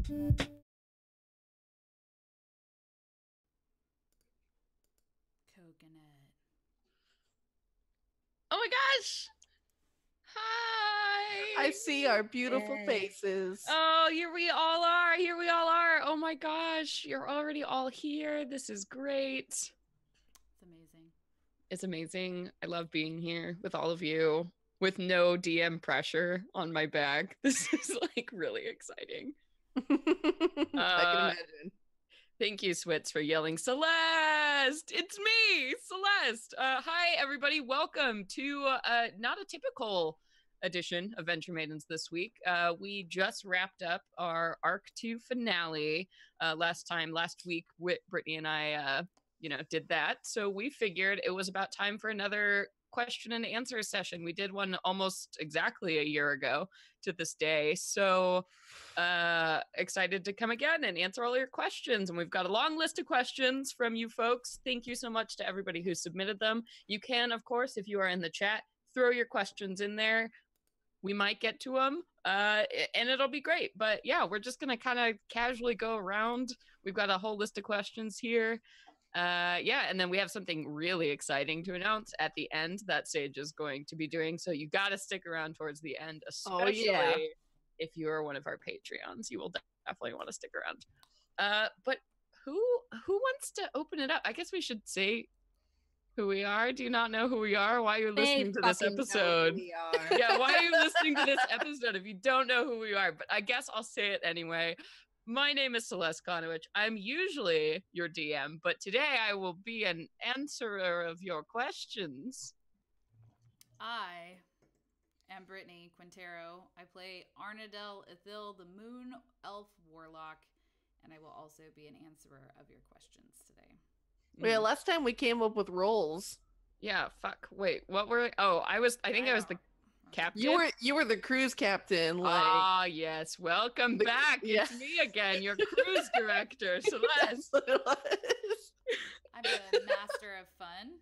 Coconut. Oh my gosh! Hi! I see our beautiful Yay. faces. Oh, here we all are. Here we all are. Oh my gosh, you're already all here. This is great. It's amazing. It's amazing. I love being here with all of you with no DM pressure on my back. This is like really exciting. I can imagine. Thank you, Switz, for yelling, Celeste! It's me, Celeste! Hi, everybody. Welcome to not a typical edition of Venture Maidens this week. We just wrapped up our Arc 2 finale last week. Brittany and I, did that. So we figured it was about time for another question and answer session. We did one almost exactly a year ago to this day. So excited to come again and answer all your questions. And we've got a long list of questions from you folks. Thank you so much to everybody who submitted them. You can, of course, if you are in the chat, throw your questions in there. We might get to them and it'll be great. But yeah, we're just going to kind of casually go around. We've got a whole list of questions here. And then we have something really exciting to announce at the end that Sage is going to be doing. So you got to stick around towards the end, especially if you are one of our Patreons. You will definitely want to stick around. But who wants to open it up? I guess we should say who we are. Do you not know who we are? Why you're listening to this episode? We are. Yeah, why are you listening to this episode if you don't know who we are? But I guess I'll say it anyway. My name is Celeste Konowich. I'm usually your DM, but today I will be an answerer of your questions. I am Brittany Quintero. I play Arnadel Ithil, the Moon Elf Warlock, and I will also be an answerer of your questions today. Yeah, last time we came up with roles. Yeah, fuck. Wait, what were? Oh, I think I was the captain. You were the cruise captain. Ah, yes. Welcome back. Yeah. It's me again, your cruise director, Celeste. That's what it was. I'm a master of fun.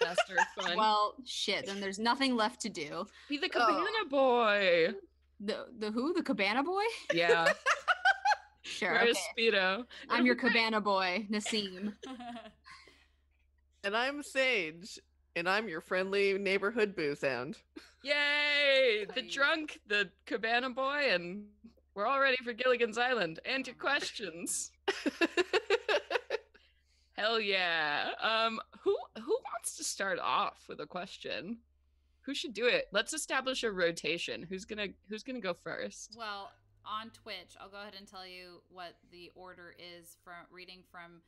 Master of fun. Well, shit. Then there's nothing left to do. Be the cabana boy. The who? The cabana boy? Yeah. Sure. Where's Okay. Speedo? I'm your cabana boy, Nassim. And I'm Sage, and I'm your friendly neighborhood booze hound. Yay! The drunk, the cabana boy, and we're all ready for Gilligan's Island and your questions. Hell yeah! Who wants to start off with a question? Who should do it? Let's establish a rotation. Who's gonna go first? Well, on Twitch, I'll go ahead and tell you what the order is from reading from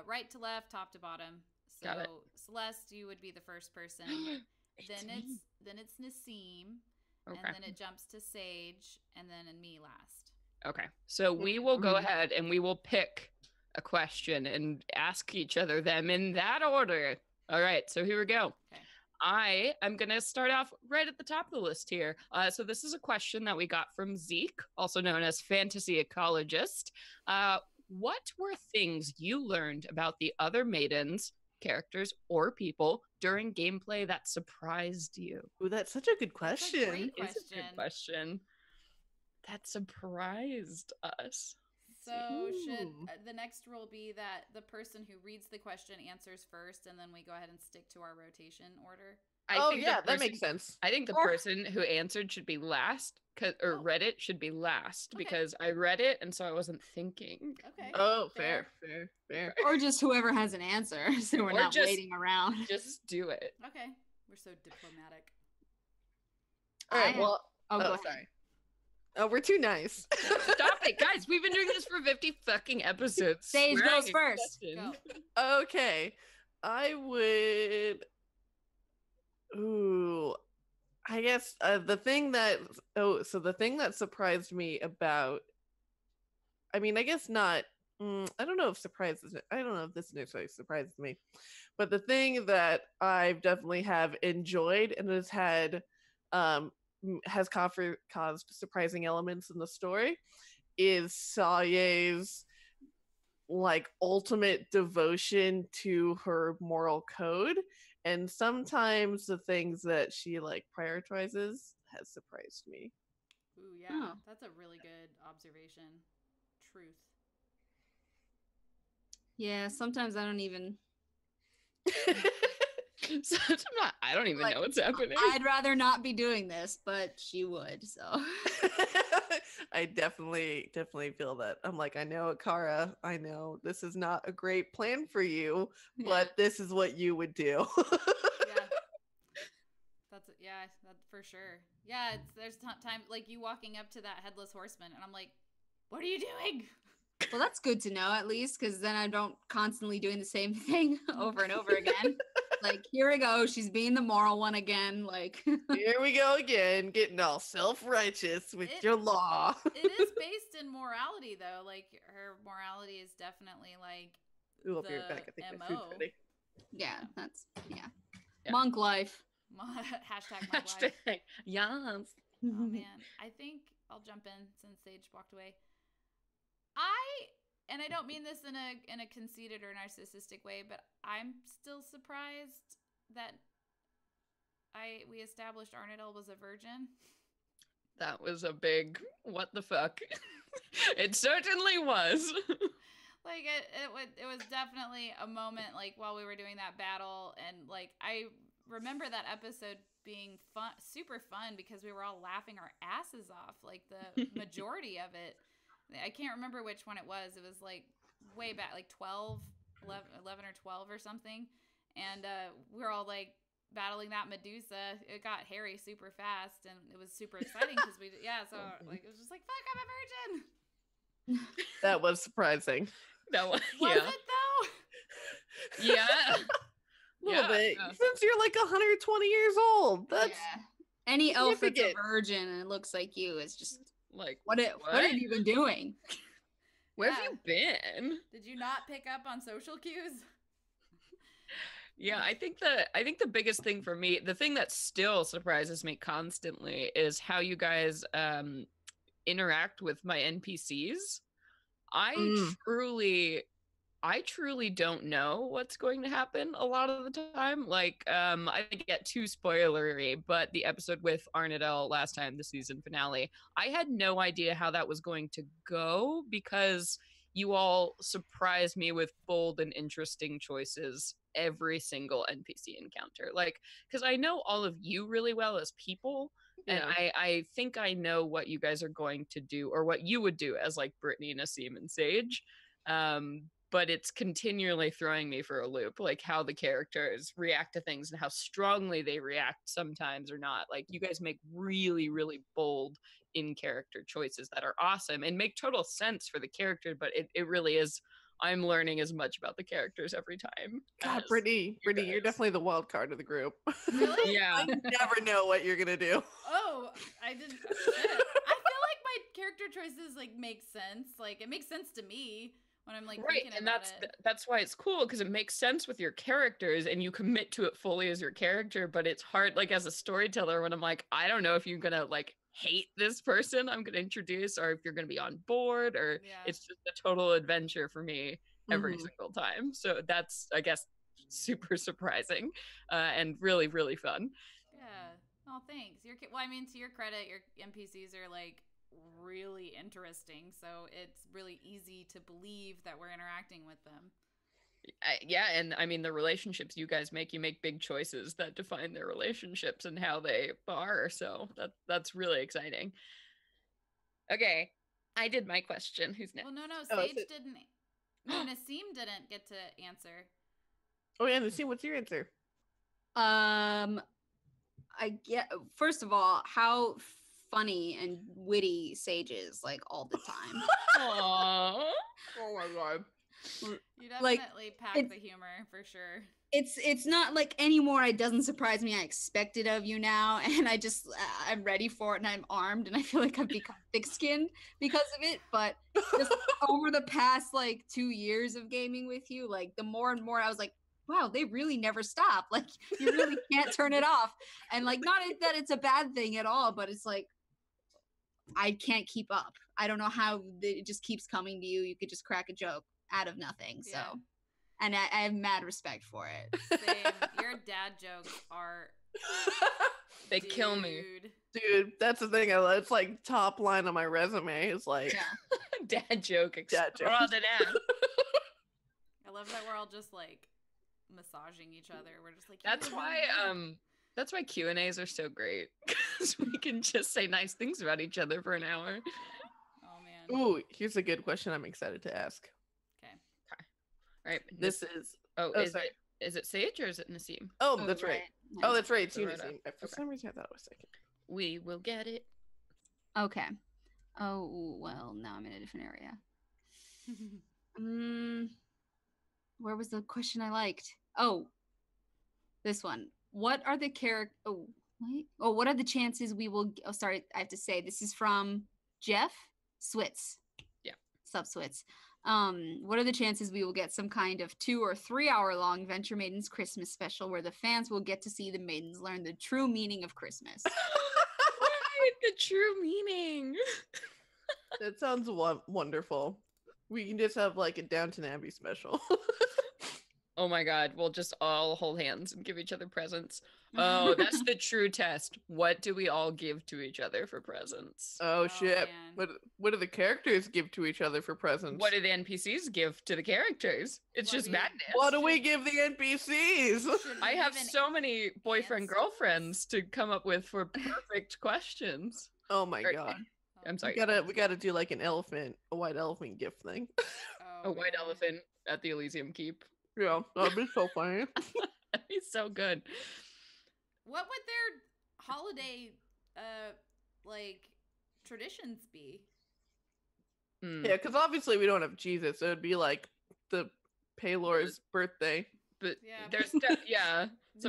right to left, top to bottom. So Celeste, you would be the first person. then it's Nassim, okay. And then it jumps to Sage, and then me last. Okay, so we will go ahead and we will pick a question and ask each other them in that order. All right, so here we go. Okay. I am going to start off right at the top of the list here. So this is a question that we got from Zeke, also known as Fantasy Ecologist. What were things you learned about the other Maidens, characters, or people during gameplay that surprised you? Ooh, that's such a good question. That's a great It's a good question. That surprised us. So should the next rule be that the person who reads the question answers first, and then we go ahead and stick to our rotation order? That makes sense. I think the person who answered should be last, read it should be last, because I read it and so I wasn't thinking. Okay. Oh, fair. Or just whoever has an answer, so we're not waiting around. Just do it. Okay. We're so diplomatic. All right, go ahead. Sorry. Oh, we're too nice. Stop it, guys. We've been doing this for 50 fucking episodes. Sage goes first. Go. Okay. I would... Ooh, I guess the thing that surprised me about, I mean, I guess not, I don't know if this necessarily surprises me, but the thing that I've definitely have enjoyed and has caused surprising elements in the story is Saye's like ultimate devotion to her moral code, and sometimes the things that she like prioritizes has surprised me. Ooh, yeah. Oh. That's a really good observation. Truth. Yeah, sometimes I don't even. So I don't even know what's happening. I'd rather not be doing this, but she would, so. I definitely feel that. I'm like, I know, Cara, I know this is not a great plan for you, but this is what you would do. That's for sure. Yeah, there's time like you walking up to that headless horseman, and I'm like, what are you doing? Well, that's good to know, at least, because then I don't constantly doing the same thing over and over again. Like, here we go, she's being the moral one again. Like, here we go again, getting all self-righteous with your law. It is based in morality, though. Like, her morality is definitely like. Ooh, I'll be right back. I think my food's ready. Yeah, that's monk life. Hashtag monk life. Yes. Oh man, I think I'll jump in since Sage walked away. And I don't mean this in a conceited or narcissistic way, but I'm still surprised that we established Arnadel was a virgin. That was a big what the fuck. It certainly was. Like it was definitely a moment like while we were doing that battle, and like I remember that episode being fun, super fun, because we were all laughing our asses off, like the majority of it. I can't remember which one it was. It was like way back, like 11 or 12 or something. And we were all like battling that Medusa. It got hairy super fast, and it was super exciting because so like it was just like, fuck, I'm a virgin. That was surprising. That was it though? Yeah. A little bit. Since you're like 120 years old. That's any elf that's a virgin and it looks like you is just like, what have you been doing? Where have you been? Did you not pick up on social cues? Yeah, I think the biggest thing for me, the thing that still surprises me constantly, is how you guys interact with my NPCs. I truly don't know what's going to happen a lot of the time. Like, I didn't get too spoilery, but the episode with Arnadel last time, the season finale, I had no idea how that was going to go, because you all surprised me with bold and interesting choices every single NPC encounter. Like, because I know all of you really well as people, and I think I know what you guys are going to do, or what you would do as like Brittany, Nassim, and Sage. But it's continually throwing me for a loop, like how the characters react to things and how strongly they react sometimes or not. Like, you guys make really, really bold in-character choices that are awesome and make total sense for the character, but it really is, I'm learning as much about the characers every time. God, Brittany, you're definitely the wild card of the group. Really? Yeah. I never know what you're gonna do. Oh, I didn't. Shit. I feel like my character choices like make sense. Like, it makes sense to me when I'm like thinking about it. That's why it's cool, because it makes sense with your characters and you commit to it fully as your character. But it's hard, like as a storyteller, when I'm like, I don't know if you're gonna like hate this person I'm gonna introduce, or if you're gonna be on board, or it's just a total adventure for me every single time. So that's, I guess, super surprising and really, really fun. Yeah. Oh, thanks. Well, I mean, to your credit, your NPCs are like really interesting, so it's really easy to believe that we're interacting with them. And I mean, the relationships you guys make, you make big choices that define their relationships and how they are, so that's really exciting. Okay, I did my question. Who's next? Well, no, Sage didn't. No, Nassim didn't get to answer. Oh yeah, Nassim, what's your answer? I get, first of all, how funny and witty Sage is, like, all the time. Aww. Oh my god. You definitely pack the humor for sure. It's not like anymore. It doesn't surprise me. I expect it of you now, and I'm ready for it, and I'm armed, and I feel like I've become thick-skinned because of it. But just over the past like 2 years of gaming with you, like the more and more I was like, wow, they really never stop. Like, you really can't turn it off. And like, not that it's a bad thing at all, but it's like, I can't keep up. I don't know how it just keeps coming to you. You could just crack a joke out of nothing. So, and I have mad respect for it. Same. Your dad jokes are They kill me. Dude, that's the thing. It's like top line on my resume. It's like Dad joke Dad joke. extraordinaire. I love that we're all just like massaging each other. We're just like, that's why Q&As are so great, because we can just say nice things about each other for an hour. Oh man. Ooh, here's a good question I'm excited to ask. Okay. All right. This is is it Sage or is it Nassim? Oh, that's right. Oh, that's right. It's So you, right Nassim. For some reason I thought it was second. We will get it. Okay. Oh, well, now I'm in a different area. Where was the question I liked? Oh, this one. What are the what are the chances we will? Oh, sorry, I have to say this is from Jeff Switz. Yeah. Sub Switz. What are the chances we will get some kind of 2 or 3 hour long Venture Maidens Christmas special where the fans will get to see the maidens learn the true meaning of Christmas? Right, the true meaning. That sounds wonderful. We can just have like a Downton Abbey special. Oh my God, we'll just all hold hands and give each other presents. Oh, that's the true test. What do we all give to each other for presents? Oh shit. Man. What do the characters give to each other for presents? What do the NPCs give to the characters? It's just madness. What do we give the NPCs? I have so many boyfriend girlfriends to come up with for perfect questions. Oh my God. I'm sorry. We gotta do like a white elephant gift thing. A white elephant at the Elysium Keep. Yeah, that'd be so funny. That'd be so good. What would their holiday like traditions be? Yeah, because obviously we don't have Jesus. So it would be like the Paylor's birthday. But Yeah. there's some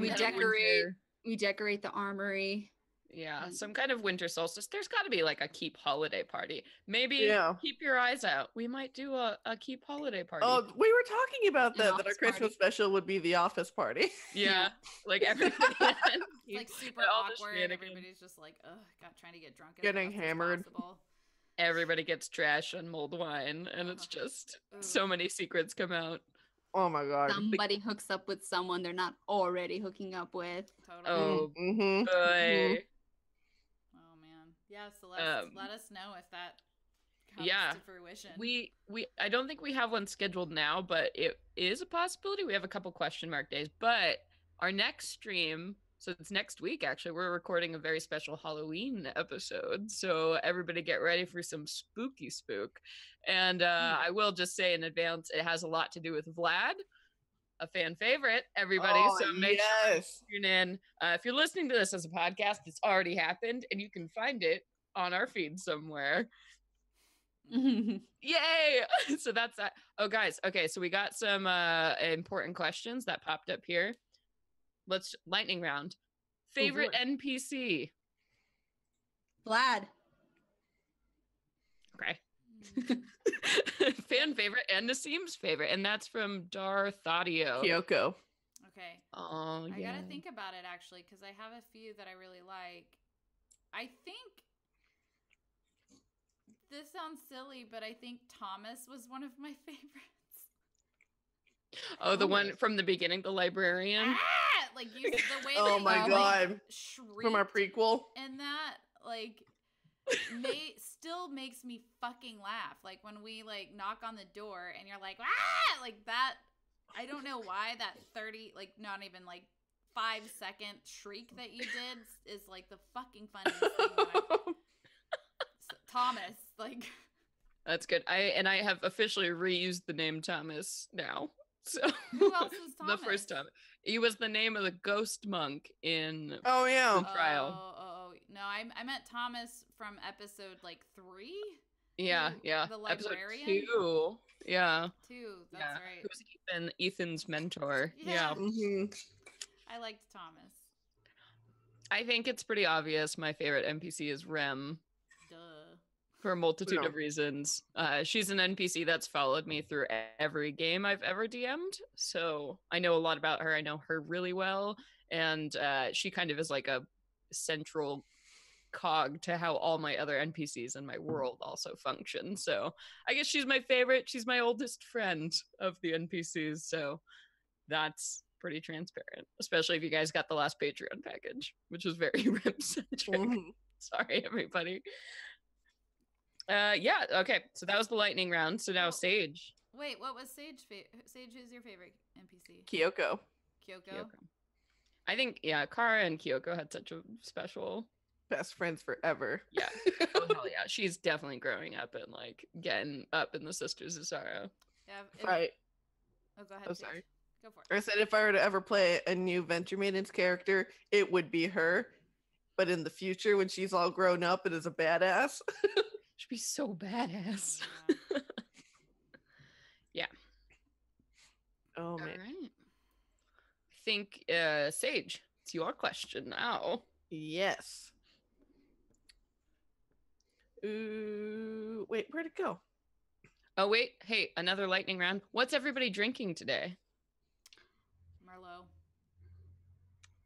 We kind of decorate. winter- We decorate the armory. Yeah, some kind of winter solstice. There's got to be like a Keep holiday party. Maybe keep your eyes out. We might do a Keep holiday party. Oh, we were talking about An that our office Christmas party. special would be the office party. Yeah, like everybody. It's like super all the awkward. shenanigans. Everybody's just like, trying to get drunk. as Getting fast as hammered. possible. Everybody gets trash and mulled wine, and it's just so many secrets come out. Oh my God. Somebody hooks up with someone they're not already hooking up with. Totally. Oh boy. Oh man. Yeah, Celeste, let us know if that comes to fruition. We I don't think we have one scheduled now, but it is a possibility. We have a couple question mark days, but our next stream, so it's next week actually, we're recording a very special Halloween episode. So everybody get ready for some spooky spook. And I will just say in advance, it has a lot to do with Vlad, a fan favorite, everybody. Oh, So make sure yes. you tune in. If you're listening to this as a podcast, it's already happened, and you can find it on our feed somewhere. Yay! So that's that. Oh, guys. Okay, so we got some important questions that popped up here. Let's lightning round. Favorite NPC? Vlad. Okay. Fan favorite and Nassim's favorite, and that's from Darthadio. Kyoko. Okay. Oh, I yeah. gotta think about it actually, because I have a few that I really like. I think this sounds silly, but I think Thomas was one of my favorites. Oh, the one from the beginning, the librarian. Like the way Oh that my he, God. like, From our shrieked prequel. and that like still makes me fucking laugh. Like when we like knock on the door and you're like, like that. I don't know why that 30, like not even like 5-second shriek that you did is like the fucking funniest thing. Thomas, like. That's good. I have officially reused the name Thomas now. So Who else is Thomas? The first time. He was the name of the ghost monk in Oh yeah. the trial. Oh, no, I meant Thomas from episode like 3. Yeah, yeah. The Episode librarian? 2. Yeah. 2, that's Yeah. right. It was Ethan's mentor. Yeah. Mm-hmm. I liked Thomas. I think it's pretty obvious my favorite NPC is Rem. Duh. For a multitude Yeah. of reasons. She's an NPC that's followed me through every game I've ever DM'd. So I know a lot about her. I know her really well. And she kind of is like a central cog to how all my other NPCs in my world also function. So I guess she's my favorite. She's my oldest friend of the NPCs. So that's pretty transparent, especially if you guys got the last Patreon package, which was very rip-centric. Mhm. Sorry, everybody. Yeah, okay. So that was the lightning round. So now Oh. Sage. Wait, what was Sage? Sage, who's your favorite NPC? Kyoko. Kyoko? I think, yeah, Cara and Kyoko had such a special... Best friends forever. Yeah. Oh, hell yeah. She's definitely growing up and, like, getting up in the Sisters of Sorrow. Yeah. Right. Oh, go ahead. Oh, Sage. sorry. Go for it. I said if I were to ever play a new Venture Maidens character, it would be her. But in the future, when she's all grown up and is a badass. She'd be so badass. Oh, yeah. Yeah. Oh, All man. right. I think, Sage, it's your question now. Yes. Ooh, wait, where'd it go? Oh, wait. Hey, another lightning round. What's everybody drinking today? Merlot.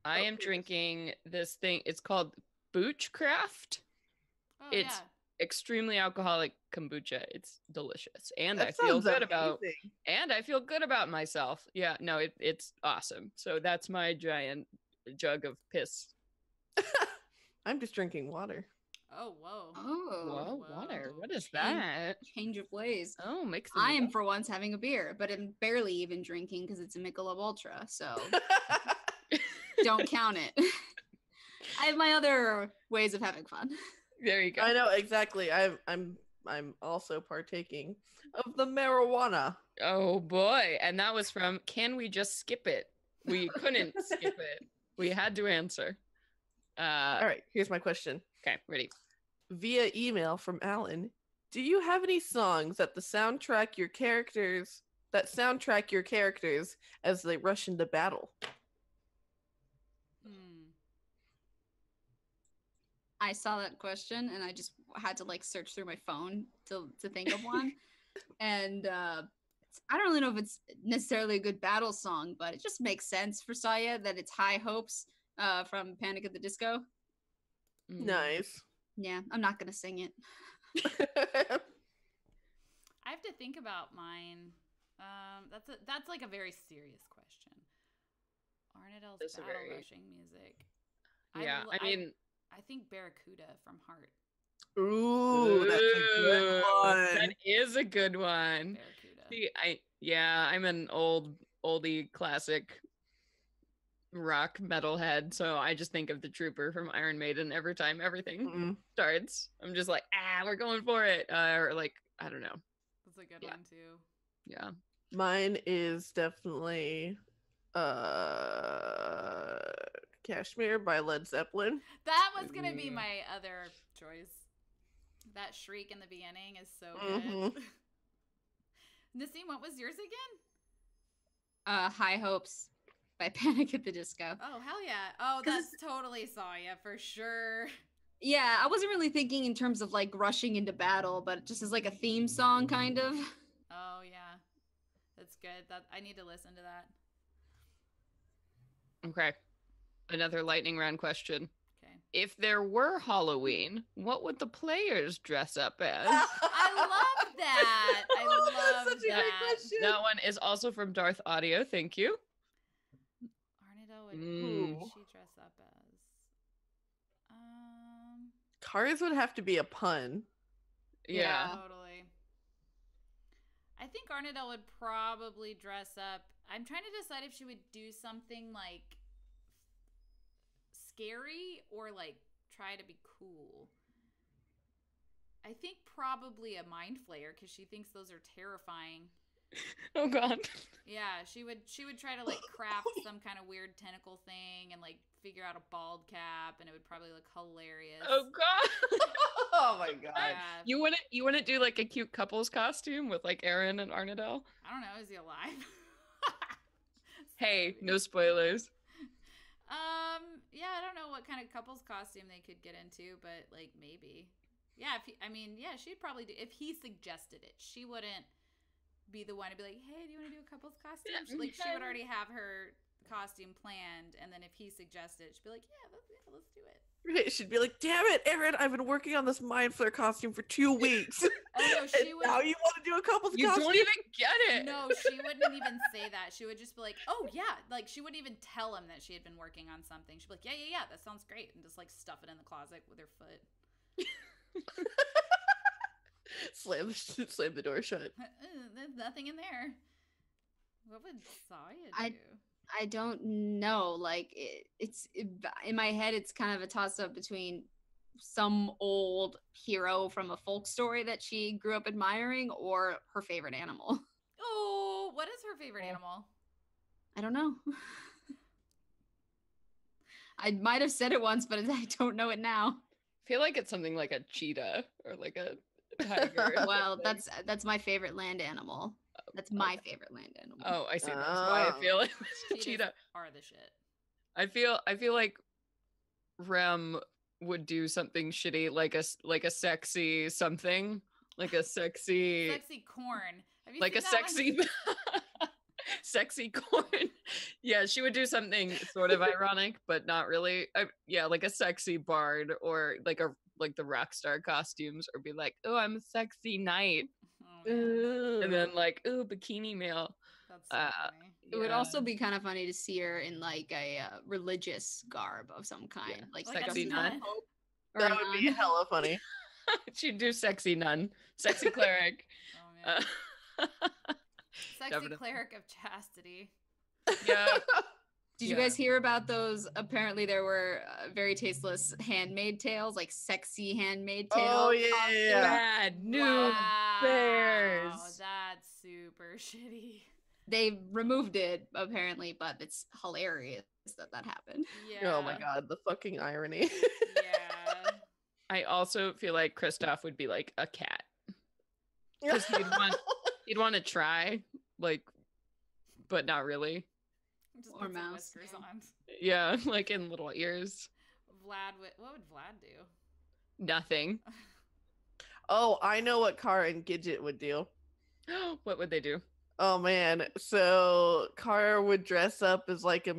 I Oh, am goodness. drinking this thing. It's called Boochcraft. Oh, It's yeah. extremely alcoholic kombucha. It's delicious. And That I feel sounds good about amazing. myself. Yeah, no, it's awesome. So that's my giant jug of piss. I'm just drinking water. Oh, whoa. Oh, Whoa, water. What is Change. that? change of ways. Oh, mix I them am up. for once having a beer, but I'm barely even drinking because it's a Michelob Ultra, so don't count it. I have my other ways of having fun. There you go. I know exactly. I'm also partaking of the marijuana. Oh boy. And that was from Can We Just Skip It? We couldn't skip it. We had to answer. All right, here's my question. Okay, ready. Via email from Alan, do you have any songs that soundtrack your characters as they rush into battle? I saw that question and I just had to like search through my phone to think of one. And I don't really know if it's necessarily a good battle song, but it just makes sense for Saya that it's High Hopes from Panic at the Disco. Nice. Yeah, I'm not gonna sing it. I have to think about mine. That's like a very serious question. Arnadell's That's a battle very- rushing music. Yeah, I mean, I think Barracuda from Heart. Ooh, that's a good one. That is a good one. Barracuda. See, I'm an oldie classic rock metalhead, so I just think of the Trooper from Iron Maiden every time everything Mm-mm. starts. I'm just like, we're going for it. Or like, I don't know. That's a good Yeah. one too. Yeah. Mine is definitely Kashmir by Led Zeppelin. That was gonna be my other choice. That shriek in the beginning is so good. Mhm. Nassim, what was yours again? High Hopes by Panic at the Disco. Oh, hell yeah. Oh, 'Cause that's totally Saya for sure. Yeah, I wasn't really thinking in terms of like rushing into battle, but just as like a theme song kind of. Oh yeah, that's good. I need to listen to that. Okay. Another lightning round question. Okay. If there were Halloween, what would the players dress up as? I love that. I love That's such a great that. question. That one is also from Darth Audio. Thank you. Arnadell would Mm. who she dress up as? Cars would have to be a pun. Yeah. Totally. I think Arnadell would probably dress up. I'm trying to decide if she would do something like scary or like try to be cool. I think probably a mind flayer because she thinks those are terrifying. Oh god. Yeah, she would try to like craft some kind of weird tentacle thing and like figure out a bald cap, and it would probably look hilarious. Oh god. Oh my god. Yeah. You wouldn't do like a cute couples costume with like Aaron and Arnadell? I don't know. Is he alive? Hey, no spoilers. Yeah, I don't know what kind of couples costume they could get into, but like maybe. Yeah, she'd probably do if he suggested it. She wouldn't be the one to be like, "Hey, do you want to do a couples costume?" Yeah, She would already have her costume planned, and then if he suggests it, she'd be like, yeah, let's do it. Right, she'd be like, damn it, Aaron, I've been working on this Mind Flare costume for 2 weeks. Oh no, she would. Now you want to do a couple's You costume? don't even get it. No, she wouldn't even say that. She would just be like, oh yeah, like she wouldn't even tell him that she had been working on something. She'd be like, yeah, that sounds great, and just like stuff it in the closet with her foot. Slam the door shut. There's nothing in there. What would Saya do? I don't know. Like it's in my head, it's kind of a toss up between some old hero from a folk story that she grew up admiring or her favorite animal. Oh, what is her favorite animal? I don't know. I might have said it once, but I don't know it now. I feel like it's something like a cheetah or like a tiger. or Well, something. that's my favorite land animal. That's my favorite land animal. Oh, I see. That's why I feel like it's a Cheetahs cheetah. are the shit. I feel like Rem would do something shitty, like a sexy something, like a sexy, Sexy corn. Have you like seen a that one? sexy, sexy corn. Yeah, she would do something sort of ironic, but not really. Yeah, like a sexy bard or like the rock star costumes, or be like, oh, I'm a sexy knight, Oh, man. and then like, oh, bikini male. That's so funny. It would Yeah. also be kind of funny to see her in like a religious garb of some kind, Yeah, like sexy a nun. pope or That a would be nun. hella funny. She'd do sexy nun, sexy cleric. Oh man. Sexy definitely. cleric of chastity. Yeah. Did you guys hear about those? Apparently, there were very tasteless handmade tails, like sexy handmade tails. Oh yeah. Bad news Wow, bears. that's super shitty. They removed it apparently, but it's hilarious that happened. Yeah. Oh my god, the fucking irony. Yeah. I also feel like Kristoff would be like a cat, because he'd want to try, like, but not really. Just Or put some mouse, whiskers yeah. on. Yeah, like in little ears. What would Vlad do? Nothing. Oh, I know what Cara and Gidget would do. What would they do? Oh man, so Cara would dress up as like a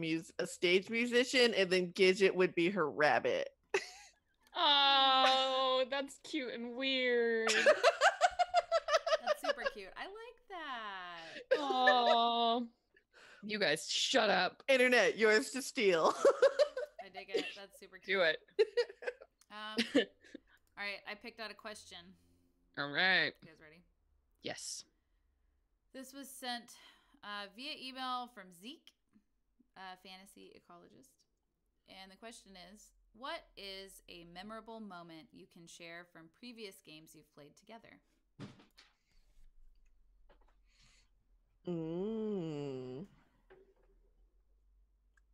stage musician, and then Gidget would be her rabbit. Oh, that's cute and weird. That's super cute. I like that. Oh, you guys, shut up. Internet, yours to steal. I dig it. That's super cute. Do it. All right, I picked out a question. All right. You guys ready? Yes. This was sent via email from Zeke, fantasy ecologist. And the question is, what is a memorable moment you can share from previous games you've played together?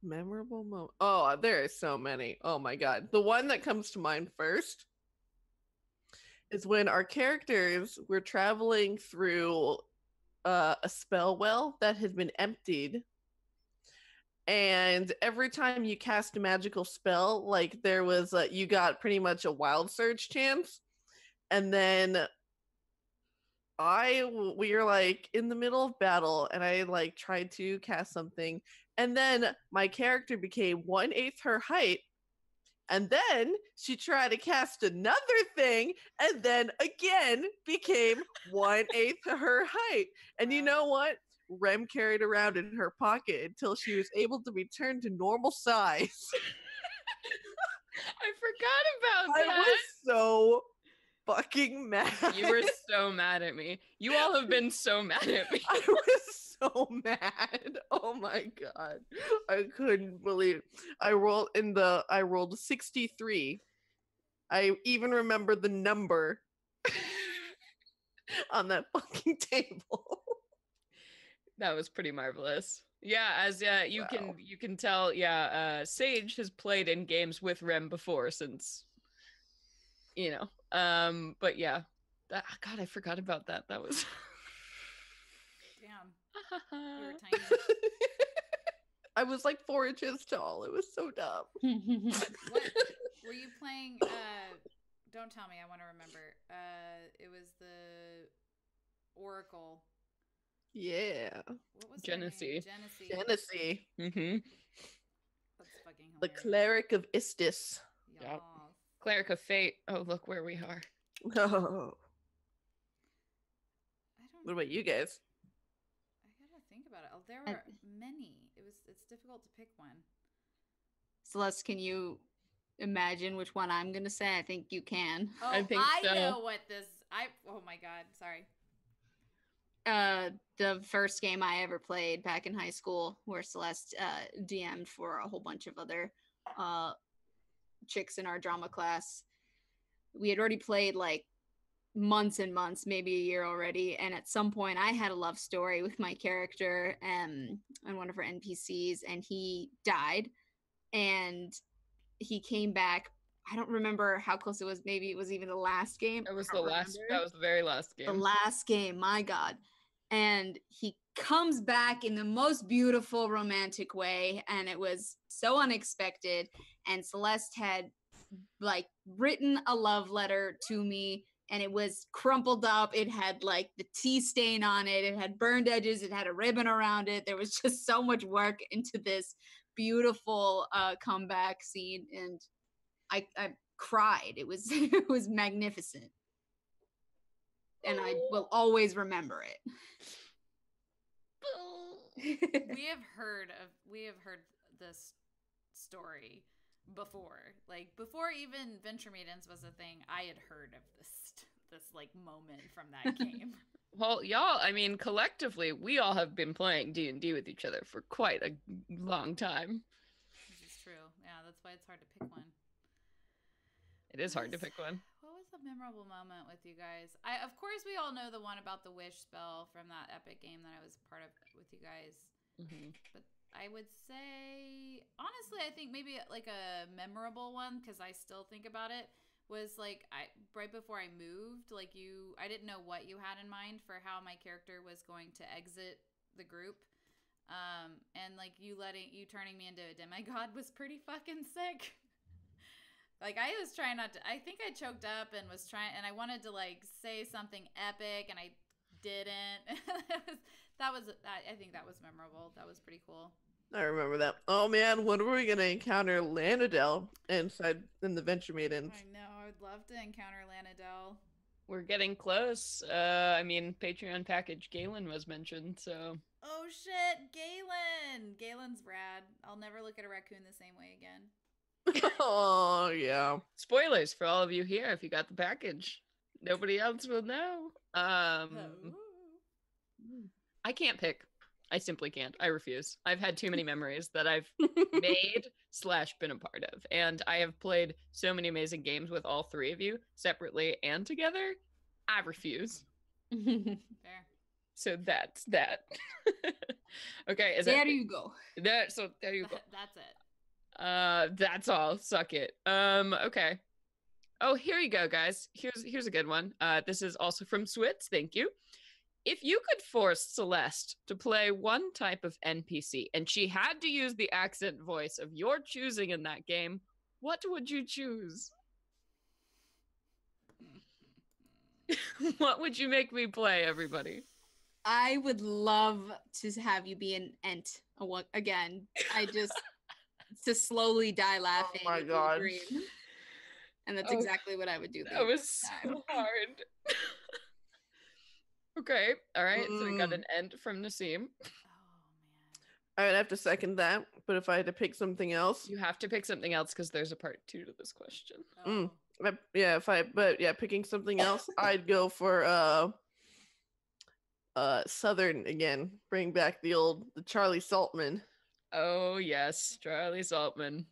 Memorable moment. Oh, there are so many. Oh my god. The one that comes to mind first is when our characters were traveling through a spell well that had been emptied. And every time you cast a magical spell, like there was you got pretty much a wild surge chance. And then we were like in the middle of battle, and I like tried to cast something, and then my character became 1/8 her height, and then she tried to cast another thing, and then again became 1/8 her height. And you know what? Rem carried around in her pocket until she was able to be turned to normal size. I forgot about I that. was so fucking mad. You were so mad at me. You all have been so mad at me. I was so mad. Oh my god. I couldn't believe I rolled 63. I even remember the number on that fucking table. That was pretty marvelous. Yeah, as you Wow. can tell, Sage has played in games with Rem before, since but yeah. God, I forgot about that. That was Damn. You were tiny. I was like 4 inches tall. It was so dumb. What were you playing? Don't tell me. I want to remember. It was the Oracle. Yeah. What was her name? Genesee. Genesee. Mm-hmm. That's fucking The hilarious. cleric of Istis. Yes. Yep. Cleric of Fate. Oh, look where we are. Oh. I don't. What about you guys? I gotta think about it. Oh, there were many. It's difficult to pick one. Celeste, can you imagine which one I'm gonna say? I think you can. Oh, I think so. know what this. Oh my god. Sorry. The first game I ever played back in high school, where Celeste DM'd for a whole bunch of other chicks in our drama class. We had already played like months and months, maybe a year already, and at some point I had a love story with my character and one of her NPCs, and he died, and he came back. I don't remember how close it was. Maybe it was even the last game. That was the last. That was the very last game. The last game. My God. And he comes back in the most beautiful romantic way, and it was so unexpected. And Celeste had like written a love letter to me, and it was crumpled up. It had like the tea stain on it. It had burned edges. It had a ribbon around it. There was just so much work into this beautiful comeback scene, and I cried. It was it was magnificent, and I will always remember it. we have heard this story before. Like before even Venture Maidens was a thing, I had heard of this like moment from that game. Well, y'all, I mean, collectively, we all have been playing D&D with each other for quite a long time. This is true. Yeah, that's why it's hard to pick one. It is hard to pick one. What was a memorable moment with you guys? Of course, we all know the one about the wish spell from that epic game that I was part of with you guys. Mm-hmm. But I would say, honestly, I think maybe like a memorable one, because I still think about it, was like right before I moved, like I didn't know what you had in mind for how my character was going to exit the group. And like you turning me into a demigod was pretty fucking sick. Like I was trying not to, I think I choked up and I wanted to like say something epic and I didn't. I think that was memorable. That was pretty cool. I remember that. Oh man, when were we gonna encounter Lanadel in the Venture Maidens? I know. I would love to encounter Lanadel. We're getting close. I mean, Patreon package Galen was mentioned, so. Oh shit, Galen! Galen's rad. I'll never look at a raccoon the same way again. Oh yeah. Spoilers for all of you here if you got the package. Nobody else will know. I can't pick. I simply can't. I refuse. I've had too many memories that I've made / been a part of. And I have played so many amazing games with all three of you separately and together. I refuse. Fair. So that's that. Okay. There you go. So there you go. That's it. That's all. Suck it. Okay. Oh, here you go, guys. Here's a good one. This is also from Switz. Thank you. If you could force Celeste to play one type of NPC and she had to use the accent voice of your choosing in that game, what would you choose? What would you make me play, everybody? I would love to have you be an Ent again. I just to slowly die laughing. Oh my god! And that's exactly what I would do. That was so hard. Okay, all right. So we got an Ent from Nassim. Oh man. I would have to second that, but if I had to pick something else, You have to pick something else because there's a part 2 to this question. Oh. picking something else, I'd go for Southern again. Bring back the Charlie Saltman. Oh yes, Charlie Saltman.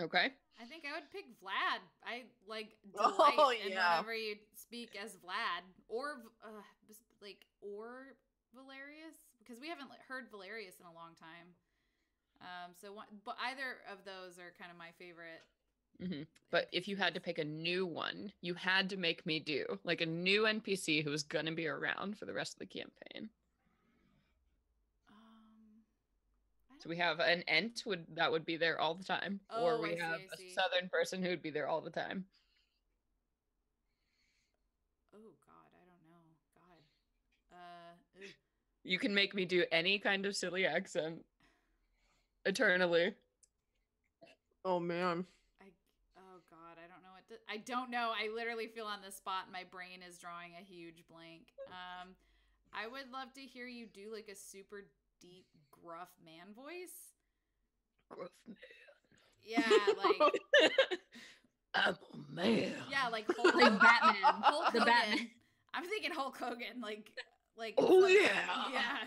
Okay. I think I would pick Vlad. I like delight in whenever you speak as Vlad or Valerius, because we haven't heard Valerius in a long time. But either of those are kind of my favorite. Mm-hmm. But if you had to pick a new one, you had to make me do like a new NPC who was gonna be around for the rest of the campaign. So we have an Ent that would be there all the time, or we have a Southern person who would be there all the time. Oh God, I don't know. God, You can make me do any kind of silly accent. Eternally. Oh man. Oh God, I don't know what I don't know. I literally feel on the spot. My brain is drawing a huge blank. I would love to hear you do like a super deep, gruff man voice. Gruff man. Yeah, like I'm a man. Yeah, like Hulk, Like Batman. Hulk The Hogan. Batman. I'm thinking Hulk Hogan. Like. Oh like, yeah. Yeah.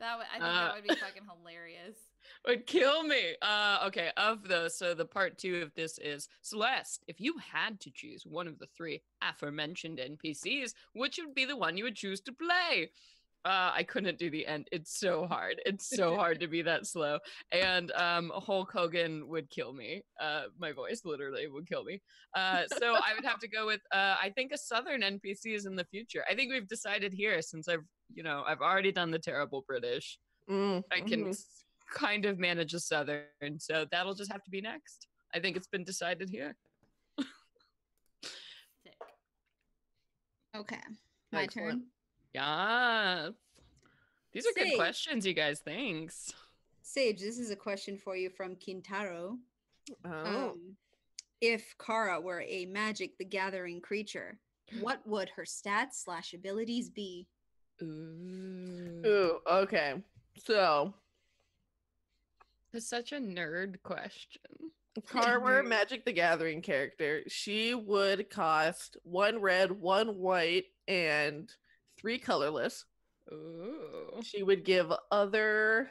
I think that would be fucking hilarious. Would kill me. Okay, of those, so the part 2 of this is Celeste. If you had to choose one of the 3 aforementioned NPCs, which would be the one you would choose to play? I couldn't do the end. It's so hard. It's so hard to be that slow. And Hulk Hogan would kill me. My voice literally would kill me. So I would have to go with I think a Southern NPC is in the future. I think we've decided here, since I've already done the terrible British. I can kind of manage a Southern, so that'll just have to be next. I think it's been decided here. Sick. Okay. My turn. Yes. These are good Sage. questions, you guys. Thanks. Sage, this is a question for you from Kintaro. Oh. If Cara were a Magic the Gathering creature, what would her stats/abilities be? Ooh, okay. So, It's such a nerd question. if Cara were a Magic the Gathering character, she would cost 1 red, 1 white, and 3 colorless. Ooh. She would give other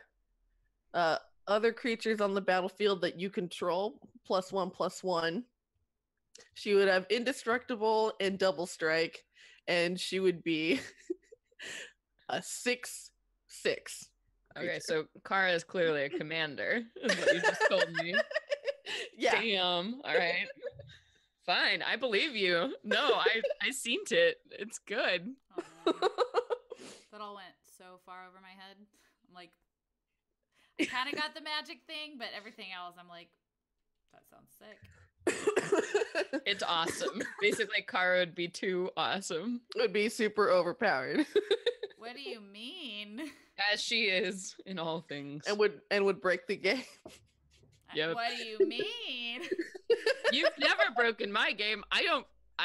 creatures on the battlefield that you control +1/+1. She would have indestructible and double strike, and she would be a 6/6. Okay, so Cara is clearly a commander, is what you just told me. Yeah. Damn. All right. Fine, I believe you. No, I seen it. It's good. Oh, man. That all went so far over my head. I'm like, I kind of got the magic thing, but everything else, I'm like, that sounds sick. It's awesome. Basically, Cara would be too awesome. Would be super overpowered. What do you mean? As she is in all things. and would break the game. Yep. What do you mean? You've never broken my game. I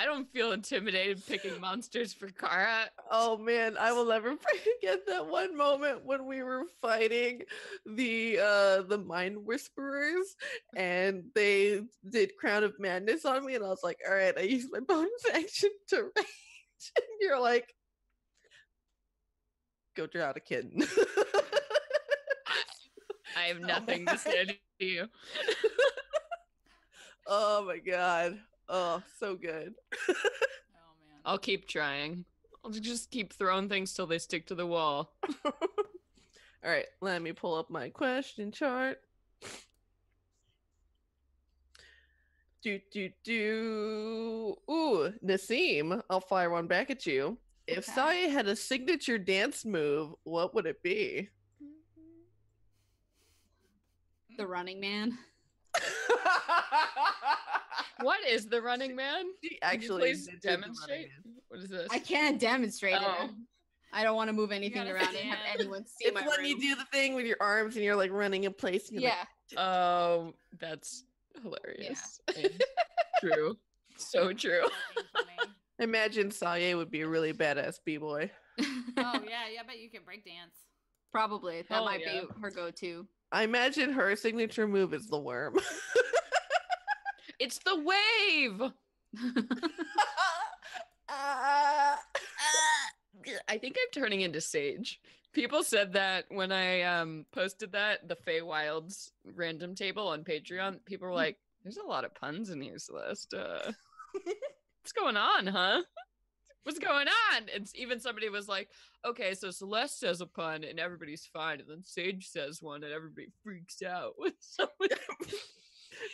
don't feel intimidated picking monsters for Cara. Oh man, I will never forget that one moment when we were fighting the Mind Whisperers and they did Crown of Madness on me, and I was like, all right, I used my bonus action to rage. And you're like, go drown a kitten. I have nothing to say to you. Oh my god. Oh, so good. Oh, man. I'll keep trying. I'll just keep throwing things till they stick to the wall. All right, let me pull up my question chart. Ooh, Nassim, I'll fire one back at you. If Saya had a signature dance move, what would it be? The Running Man. What is the Running Man? She Can you actually please did do the Running demonstrate. Man. What is this? I can't demonstrate Oh. it. I don't want to move anything gotta around and have stand. anyone see It's my when room. you do the thing with your arms and you're like running in place. And you're Yeah. Oh, that's hilarious. And true. So true. Fucking funny. like, imagine Saya would be a really badass b-boy. Oh, yeah, I bet you can break dance. Probably. That Hell might yeah. be her go-to. I imagine her signature move is the worm. It's the wave. I think I'm turning into Sage. People said that when I posted that, the Feywilds random table on Patreon. People were like, there's a lot of puns in here, Celeste. What's going on, huh? What's going on? And even somebody was like, okay, so Celeste says a pun and everybody's fine. And then Sage says one and everybody freaks out.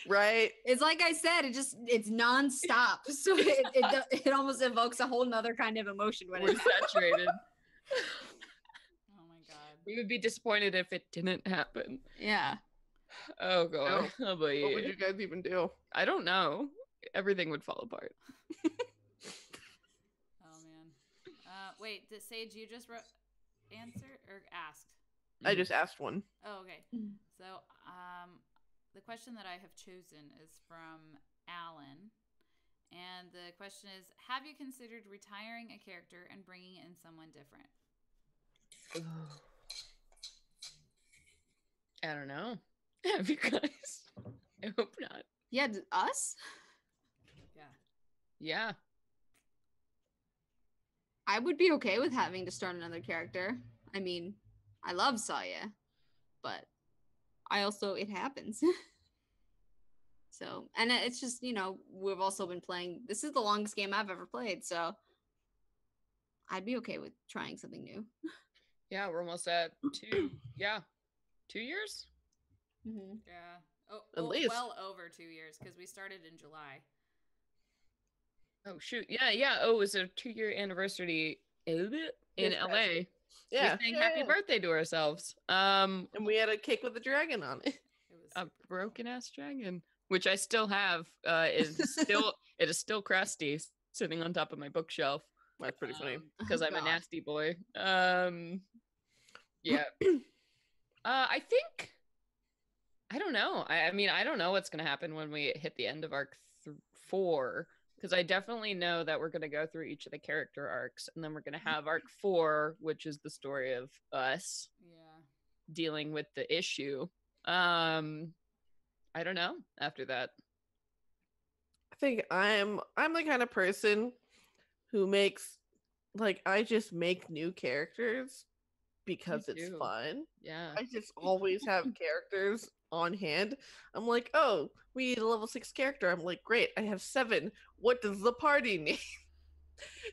Right? It's like I said, it's nonstop. So it almost evokes a whole nother kind of emotion when We're it's saturated. Oh, my God. We would be disappointed if it didn't happen. yeah. Oh, God. Oh, boy. What would you guys even do? I don't know. Everything would fall apart. Oh, man. Wait, Sage, you just wrote... answered or asked? I just asked one. Oh, okay. So, the question that I have chosen is from Alan. And the question is, have you considered retiring a character and bringing in someone different? I don't know. Have you guys? I hope not. Yeah, us? Yeah. Yeah. I would be okay with having to start another character. I mean, I love Saya, but it happens. So, and it's just, we've also been playing, this is the longest game I've ever played, so I'd be okay with trying something new. Yeah, we're almost at 2 years? Mm-hmm. Yeah. Oh, At least. well over 2 years because we started in July. Oh, shoot. Yeah. Oh, it was a 2-year anniversary in LA. Yeah. We sang happy birthday to ourselves. And we had a cake with a dragon on it. It was A broken ass dragon, which I still have. It is still crusty, sitting on top of my bookshelf. That's pretty funny. Because Oh, I'm a God. nasty boy. Yeah. I think. I don't know. I mean, I don't know what's gonna happen when we hit the end of arc 4. Because I definitely know that we're going to go through each of the character arcs, and then we're going to have arc 4, which is the story of us dealing with the issue. I don't know after that. I think I'm the kind of person who makes, like, I just make new characters because it's fun. Yeah. I just always have characters on hand. I'm like, oh, we need a level 6 character. I'm like, great, I have 7. What does the party need?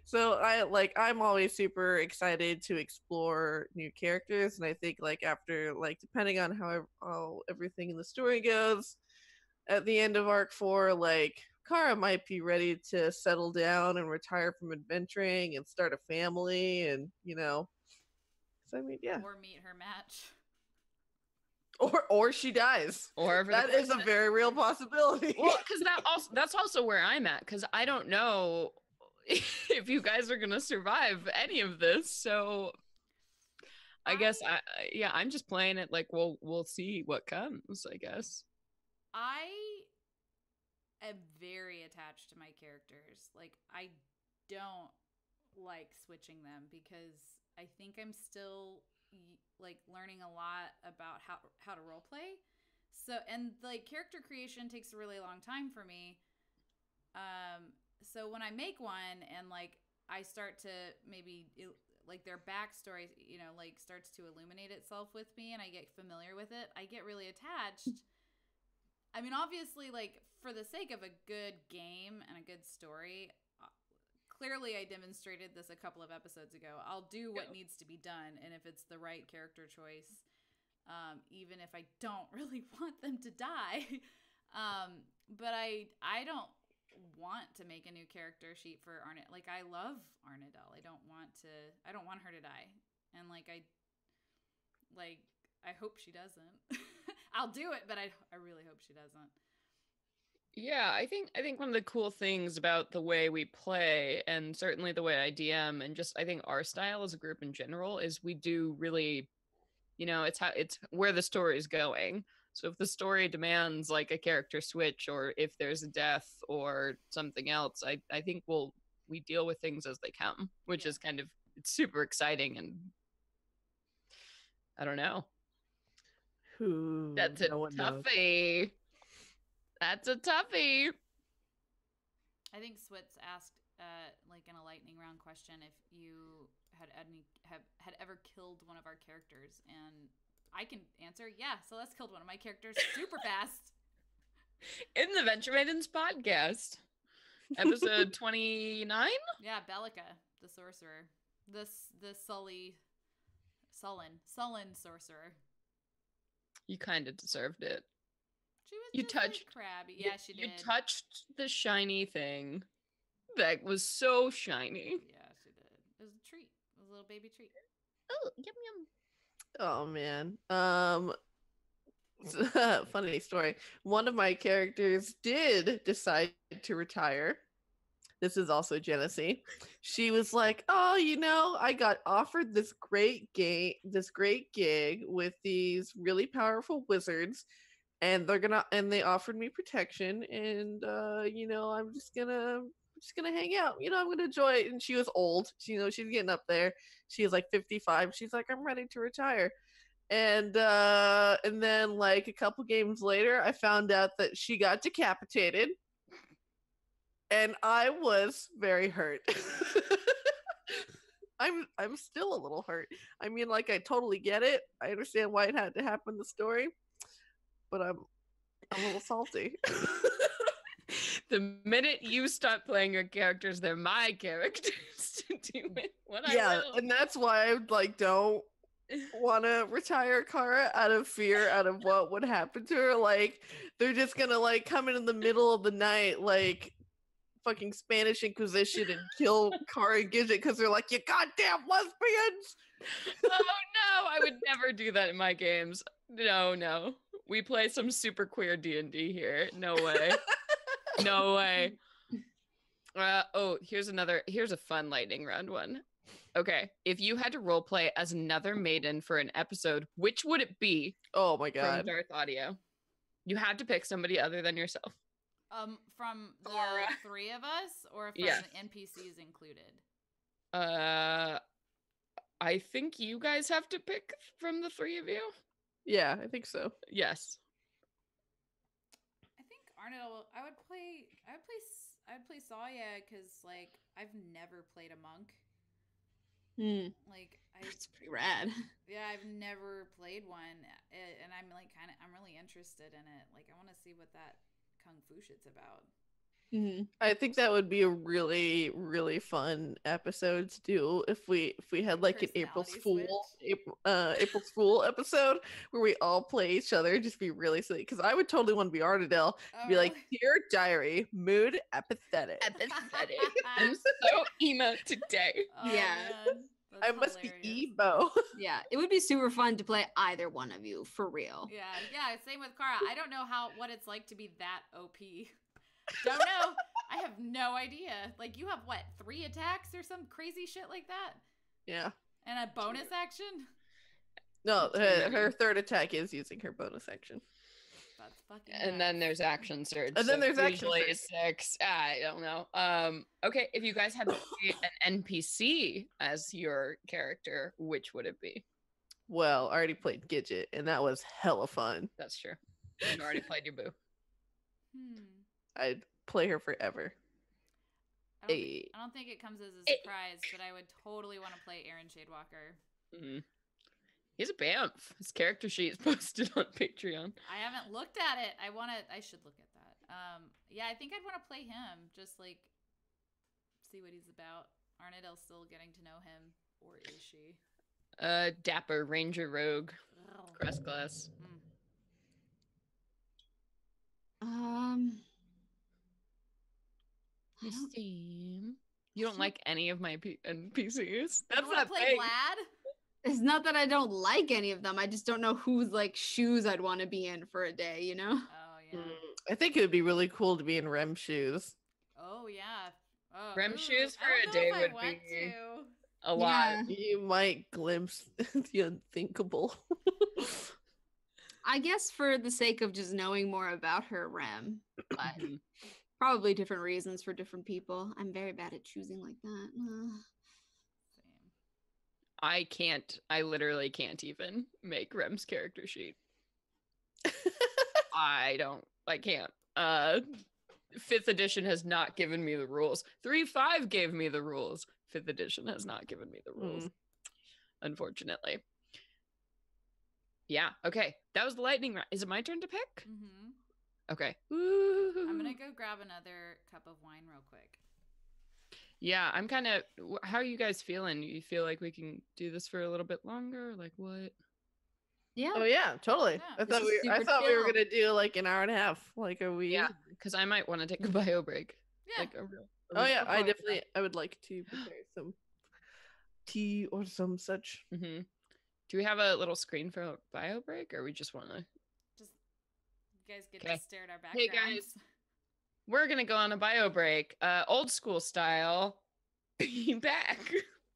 So I'm always super excited to explore new characters, and I think after depending on how everything in the story goes, at the end of arc 4, Cara might be ready to settle down and retire from adventuring and start a family, and So I mean, yeah. Or meet her match. Or she dies. Or that is a very real possibility. Well, because that's also where I'm at, because I don't know if you guys are gonna survive any of this. So I guess I'm just playing it like we'll see what comes, I guess. I am very attached to my characters. Like, I don't like switching them because I think I'm still learning a lot about how to role play. So, and character creation takes a really long time for me. So when I make one and I start to maybe their backstory, starts to illuminate itself with me and I get familiar with it, I get really attached. I mean, obviously, for the sake of a good game and a good story, clearly I demonstrated this a couple of episodes ago. I'll do what needs to be done, and if it's the right character choice, even if I don't really want them to die. But I don't want to make a new character sheet for Arne. I love Arnadel. I don't want her to die. And I hope she doesn't. I'll do it, but I really hope she doesn't. Yeah, I think one of the cool things about the way we play, and certainly the way I DM, and just I think our style as a group in general, is we do really, it's where the story is going. So if the story demands a character switch, or if there's a death or something else, I think we deal with things as they come, which is it's super exciting, and I don't know. That's a toughie. That's a toughie. I think Switz asked, in a lightning round question, if you had ever killed one of our characters, and I can answer, yeah. Celeste killed one of my characters super fast. In the Venture Maidens podcast, episode 29. Yeah, Bellica, the sorcerer, the sullen sorcerer. You kind of deserved it. She was crabby. Yeah, she did. You touched the shiny thing that was so shiny. Yeah, she did. It was a treat. It was a little baby treat. Oh, yum yum. Oh man. Funny story. One of my characters did decide to retire. This is also Genesee. She was like, "Oh, I got offered this great gig with these really powerful wizards, and they offered me protection, and I'm just gonna hang out. I'm gonna enjoy it." And she was old. She's getting up there. She was like 55. She's like, "I'm ready to retire." And then like a couple games later, I found out that she got decapitated, and I was very hurt. I'm still a little hurt. I mean, like, I totally get it. I understand why it had to happen in the story, but I'm a little salty. The minute you stop playing your characters, they're my characters to do it when I will. And that's why I like don't want to retire Cara out of fear, out of what would happen to her. Like, they're just gonna like come in the middle of the night, like fucking Spanish Inquisition, and kill Cara and Gidget because they're like, "You goddamn lesbians!" Oh no, I would never do that in my games. No. We play some super queer D&D here. No way. No way. Here's a fun lightning round one. Okay, if you had to roleplay as another maiden for an episode, which would it be? Oh my god. From Darth Audio. You had to pick somebody other than yourself. From the Cara. three of us, or from Yes. the NPCs included? I think you guys have to pick from the three of you. Yeah, I think so. Yes. I think Arnold. I would play Saya because like I've never played a monk. Like That's pretty rad. Yeah, I've never played one, and I'm like I'm really interested in it. Like I want to see what that kung fu shit's about. I think that would be a really, really fun episode to do if we had like an April's Fool episode where we all play each other. Just be really silly, because I would totally want to be Arnadale. Be like, "Dear diary, mood apathetic." I'm so emo today. Oh, Yeah. man. That's I must hilarious. be emo. Yeah, it would be super fun to play either one of you, for real. Yeah. Same with Cara. I don't know what it's like to be that OP. Don't know. I have no idea. Like, you have what, 3 attacks or some crazy shit like that? Yeah. And a bonus action? No, her third attack is using her bonus action. That's fucking And nuts. then there's action surge. And then there's action usually surge. 6. I don't know. Okay, if you guys had to create an NPC as your character, which would it be? Well, I already played Gidget, and that was hella fun. That's true. You already played your boo. I'd play her forever. I don't think it comes as a surprise, but I would totally want to play Aaron Shadewalker. He's a BAMF. His character sheet is posted on Patreon. I haven't looked at it. I should look at that. Yeah, I think I'd want to play him. Just like see what he's about. Arnadale's still getting to know him, or is she? Dapper Ranger Rogue. Oh. Crest class. You don't like any of my NPCs? That's You not play big. Vlad? It's not that I don't like any of them. I just don't know whose like shoes I'd want to be in for a day, you know? Oh yeah. I think it would be really cool to be in Rem shoes. Oh yeah. Oh, Rem shoes I for don't a know day if I would want be to. a lot. Yeah. You might glimpse the unthinkable. I guess for the sake of just knowing more about her, Rem, but Mhm. probably different reasons for different people. I'm very bad at choosing like that. Same. I literally can't even make Rem's character sheet. I can't. 5th edition has not given me the rules. 3.5 gave me the rules. 5th edition has not given me the rules. Unfortunately. Yeah, okay. That was the lightning round. Is it my turn to pick? Mm-hmm. Okay. I'm gonna go grab another cup of wine real quick. Yeah, I'm kind of. How are you guys feeling? You feel like we can do this for a little bit longer? Like what? Yeah. Oh yeah, totally. Yeah. I This thought is I super thought we were chill. gonna do like an hour and a half. Like, are we? Yeah, because I might want to take a bio break. Yeah. Like a real. Oh yeah, I would like to prepare some tea or some such. Mm-hmm. Do we have a little screen for a bio break, or we just want to? Just you guys get Okay. to stare at our Hey, backgrounds. guys. we're gonna go on a bio break, old school style. Be back.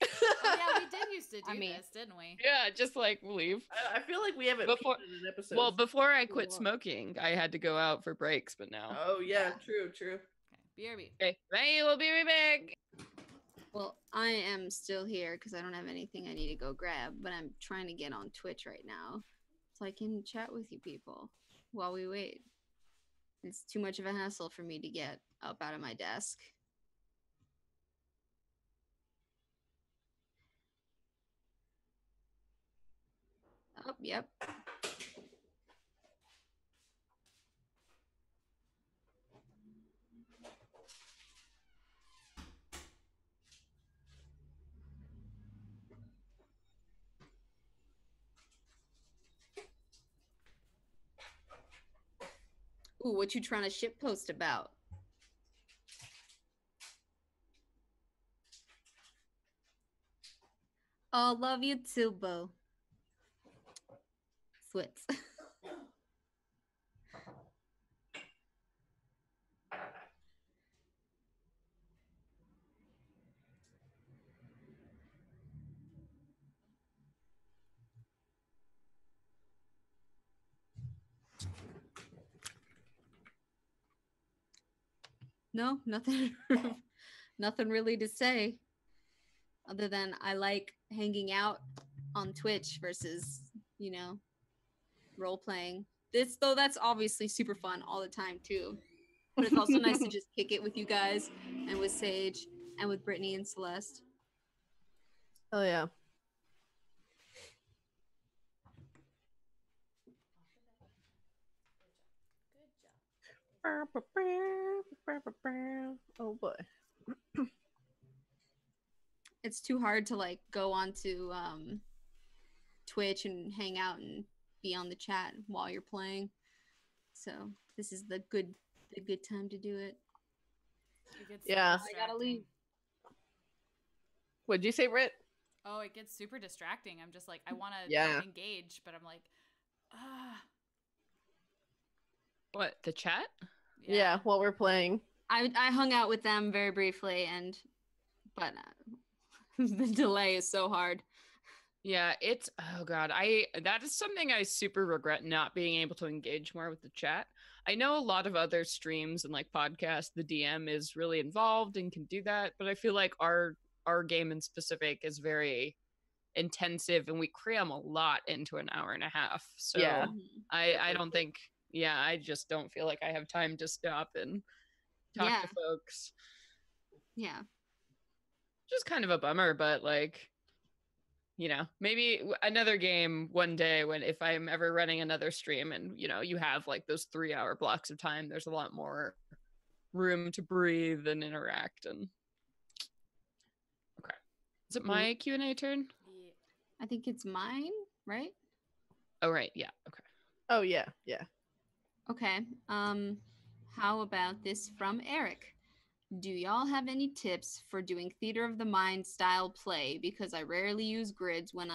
Oh yeah, we did used to do this, didn't we? Yeah, just like leave. I feel like we haven't Before, peaked in an episode. well, before I quit smoking, I had to go out for breaks, but now. Oh yeah, true. Okay, BRB. Okay, bye. We'll be right back. Well, I am still here because I don't have anything I need to go grab, but I'm trying to get on Twitch right now so I can chat with you people while we wait. It's too much of a hassle for me to get up out of my desk. Oh, yep. Ooh, what you trying to ship post about? Oh, love you too, Bo. Swits. No, nothing. Nothing really to say other than I like hanging out on Twitch versus, role playing. This though, that's obviously super fun all the time too. But it's also nice to just kick it with you guys and with Sage and with Brittany and Celeste. Oh yeah. Oh boy. It's too hard to like go onto Twitch and hang out and be on the chat while you're playing. So this is the good time to do it. Yeah. I gotta leave. What'd you say, Britt? Oh, it gets super distracting. I'm just like, I want to engage, but I'm like, What, the chat? Yeah, while we're playing. I hung out with them very briefly, but the delay is so hard. Yeah, oh god, that is something I super regret, not being able to engage more with the chat. I know a lot of other streams and like podcasts, the DM is really involved and can do that, but I feel like our game in specific is very intensive and we cram a lot into an hour and a half. So yeah. I don't think, I just don't feel like I have time to stop and talk to folks. Yeah. Just kind of a bummer, but like, maybe another game one day if I'm ever running another stream and, you have like those 3-hour blocks of time, there's a lot more room to breathe and interact. And okay. Is it my Q&A turn? Yeah. I think it's mine, right? Oh, right. Yeah. Okay. Oh, yeah. Okay. How about this from Eric? Do y'all have any tips for doing theater of the mind style play? Because I rarely use grids when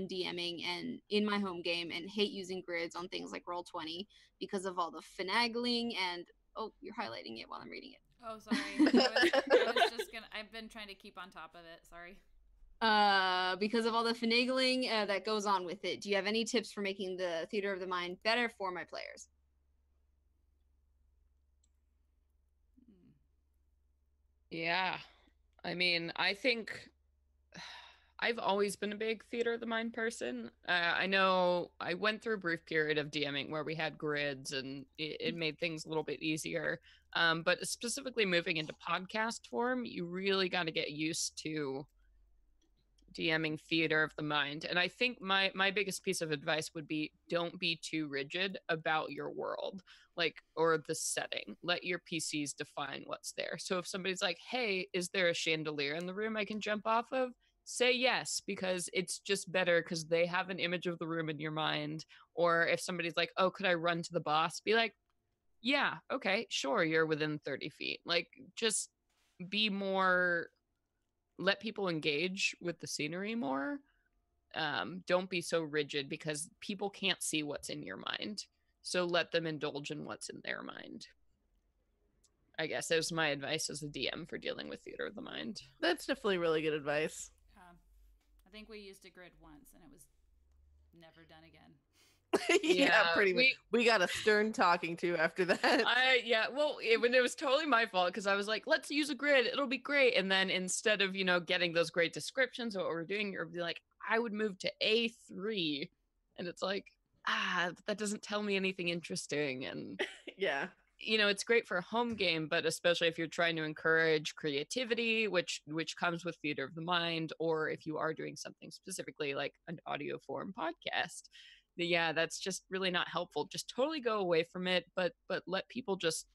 DMing and in my home game, and hate using grids on things like Roll20 because of all the finagling and you're highlighting it while I'm reading it. Oh, sorry. I've been trying to keep on top of it. Sorry. Because of all the finagling that goes on with it. Do you have any tips for making the theater of the mind better for my players? Yeah. I mean, I think I've always been a big theater of the mind person. I know I went through a brief period of DMing where we had grids and it made things a little bit easier. But specifically moving into podcast form, you really got to get used to DMing theater of the mind. And I think my biggest piece of advice would be don't be too rigid about your world, or the setting. Let your PCs define what's there. So if somebody's like, hey, is there a chandelier in the room I can jump off of? Say yes, because it's just better because they have an image of the room in your mind. Or if somebody's like, oh, could I run to the boss? Be like, yeah, okay, sure, you're within 30 feet. Like, just be more, let people engage with the scenery more. Don't be so rigid because people can't see what's in your mind. So let them indulge in what's in their mind. I guess it was my advice as a DM for dealing with theater of the mind. That's definitely really good advice. I think we used a grid once, and it was never done again. Yeah, pretty much. We got a stern talking to after that. Well, it was totally my fault because I was like, let's use a grid, it'll be great. And then instead of, getting those great descriptions of what we're doing, you're like, I would move to A3. And it's like, that doesn't tell me anything interesting. And yeah. It's great for a home game, but especially if you're trying to encourage creativity, which comes with theater of the mind, or if you are doing something specifically like an audio form podcast, that's just really not helpful. Just totally go away from it, but let people just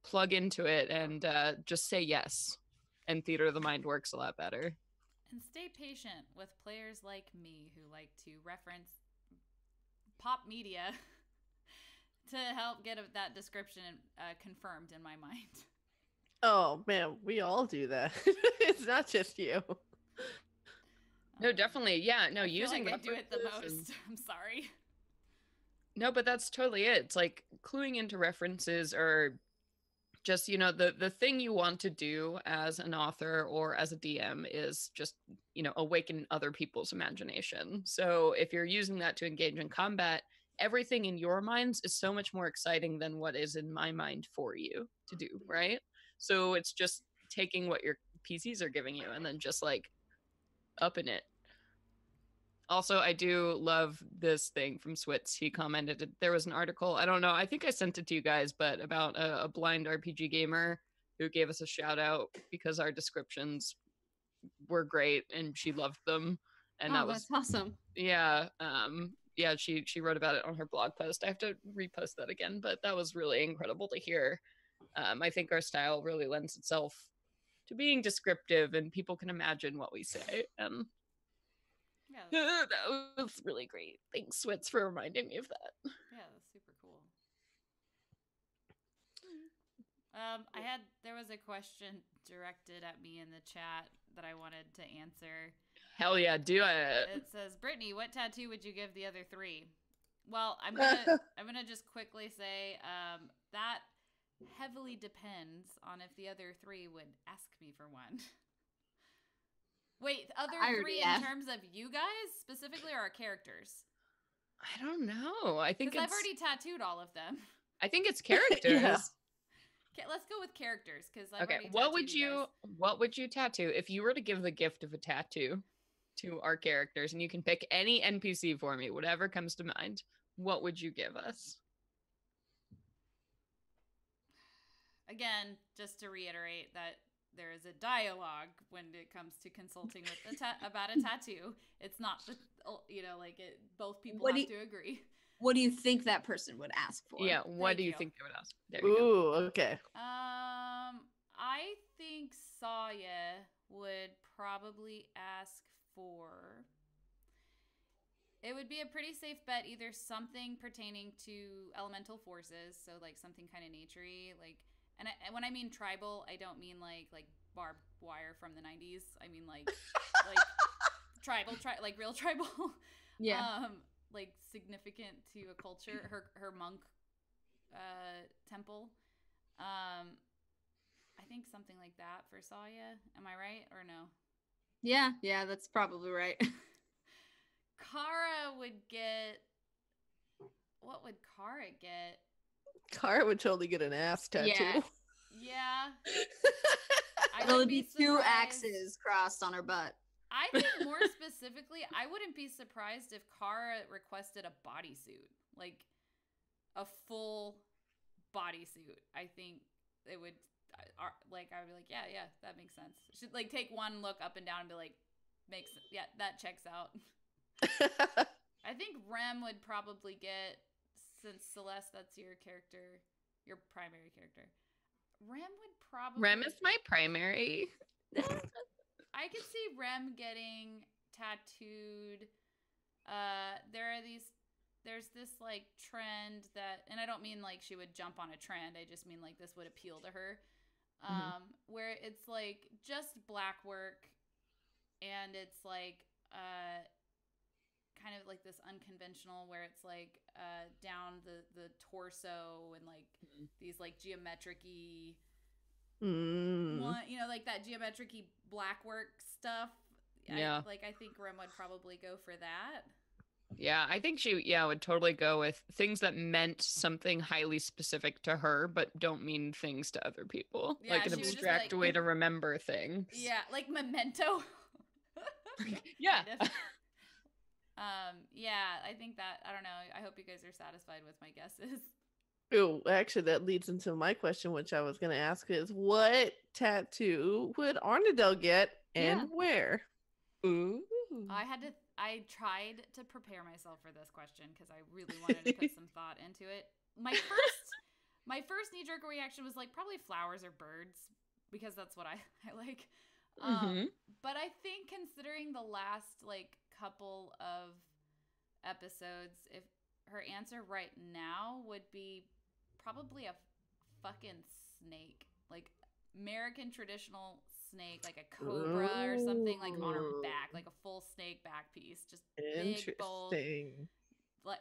plug into it and just say yes. And theater of the mind works a lot better. And stay patient with players like me who like to reference pop media to help get that description confirmed in my mind. Oh man, we all do that. It's not just you. No, definitely. Yeah, no, using I do it the most. I'm sorry. No, but that's totally it. It's like cluing into references or just, the thing you want to do as an author or as a DM is just, awaken other people's imagination. So if you're using that to engage in combat, everything in your minds is so much more exciting than what is in my mind for you to do, right? So it's just taking what your PCs are giving you and then just like upping it. Also, I do love this thing from Switz. He commented, there was an article, I don't know, I think I sent it to you guys, but about a blind RPG gamer who gave us a shout out because our descriptions were great and she loved them. And that was that's awesome. Yeah. She wrote about it on her blog post. I have to repost that again, but that was really incredible to hear. I think our style really lends itself to being descriptive and people can imagine what we say. And that was really great. Thanks, Switz, for reminding me of that. Yeah, that's super cool. There was a question directed at me in the chat that I wanted to answer. Hell yeah, do it. It says, Brittany, what tattoo would you give the other three? Well, I'm gonna just quickly say that heavily depends on if the other three would ask me for one. Wait, other three in terms of you guys specifically, or our characters? I don't know. I think I've already tattooed all of them. I think it's characters. Yeah. Okay, let's go with characters because what would you tattoo if you were to give the gift of a tattoo to our characters, and you can pick any NPC for me, whatever comes to mind? What would you give us? Again, just to reiterate that there is a dialogue when it comes to consulting with about a tattoo. It's not both people have to agree. What do you think that person would ask for? Yeah, what do you think they would ask? There we go. Okay. I think Saya would probably ask for. It would be a pretty safe bet, either something pertaining to elemental forces, so like something kind of naturey, like. And when I mean tribal, I don't mean like barbed wire from the 90s. I mean like tribal, like real tribal. Yeah. Like significant to a culture. Her monk temple. I think something like that for Saya. Am I right or no? Yeah, that's probably right. Cara would get. What would Cara get? Cara would totally get an ass tattoo. Yeah. It'll be 2 axes crossed on her butt. I think more specifically, I wouldn't be surprised if Cara requested a bodysuit, like a full bodysuit. I think it would, I would be like, yeah, that makes sense. She'd like take one look up and down and be like, that checks out. I think Rem would probably get. Since Celeste, that's your character, your primary character. Rem is my primary. I could see Rem getting tattooed. There's this like trend that, and I don't mean like she would jump on a trend. I just mean like this would appeal to her. Where it's like just black work, and it's like kind of like this unconventional where it's like down the torso and like these like geometric-y one, like that geometric-y black work stuff. Yeah. I think Rim would probably go for that. Yeah, I think she would totally go with things that meant something highly specific to her, but don't mean things to other people. Yeah, like an she would just, abstract way to remember things. Yeah, like Memento. Yeah. Kind of. Yeah, I think that, I don't know. I hope you guys are satisfied with my guesses. Oh, actually, that leads into my question, which I was going to ask is, what tattoo would Arnadell get and where? Ooh. I tried to prepare myself for this question because I really wanted to put some thought into it. My first knee-jerk reaction was like probably flowers or birds because that's what I like. But I think considering the last couple of episodes, if her answer right now would be probably a fucking snake, like American traditional snake, like a cobra or something, like on her back, like a full snake back piece, just big, bold,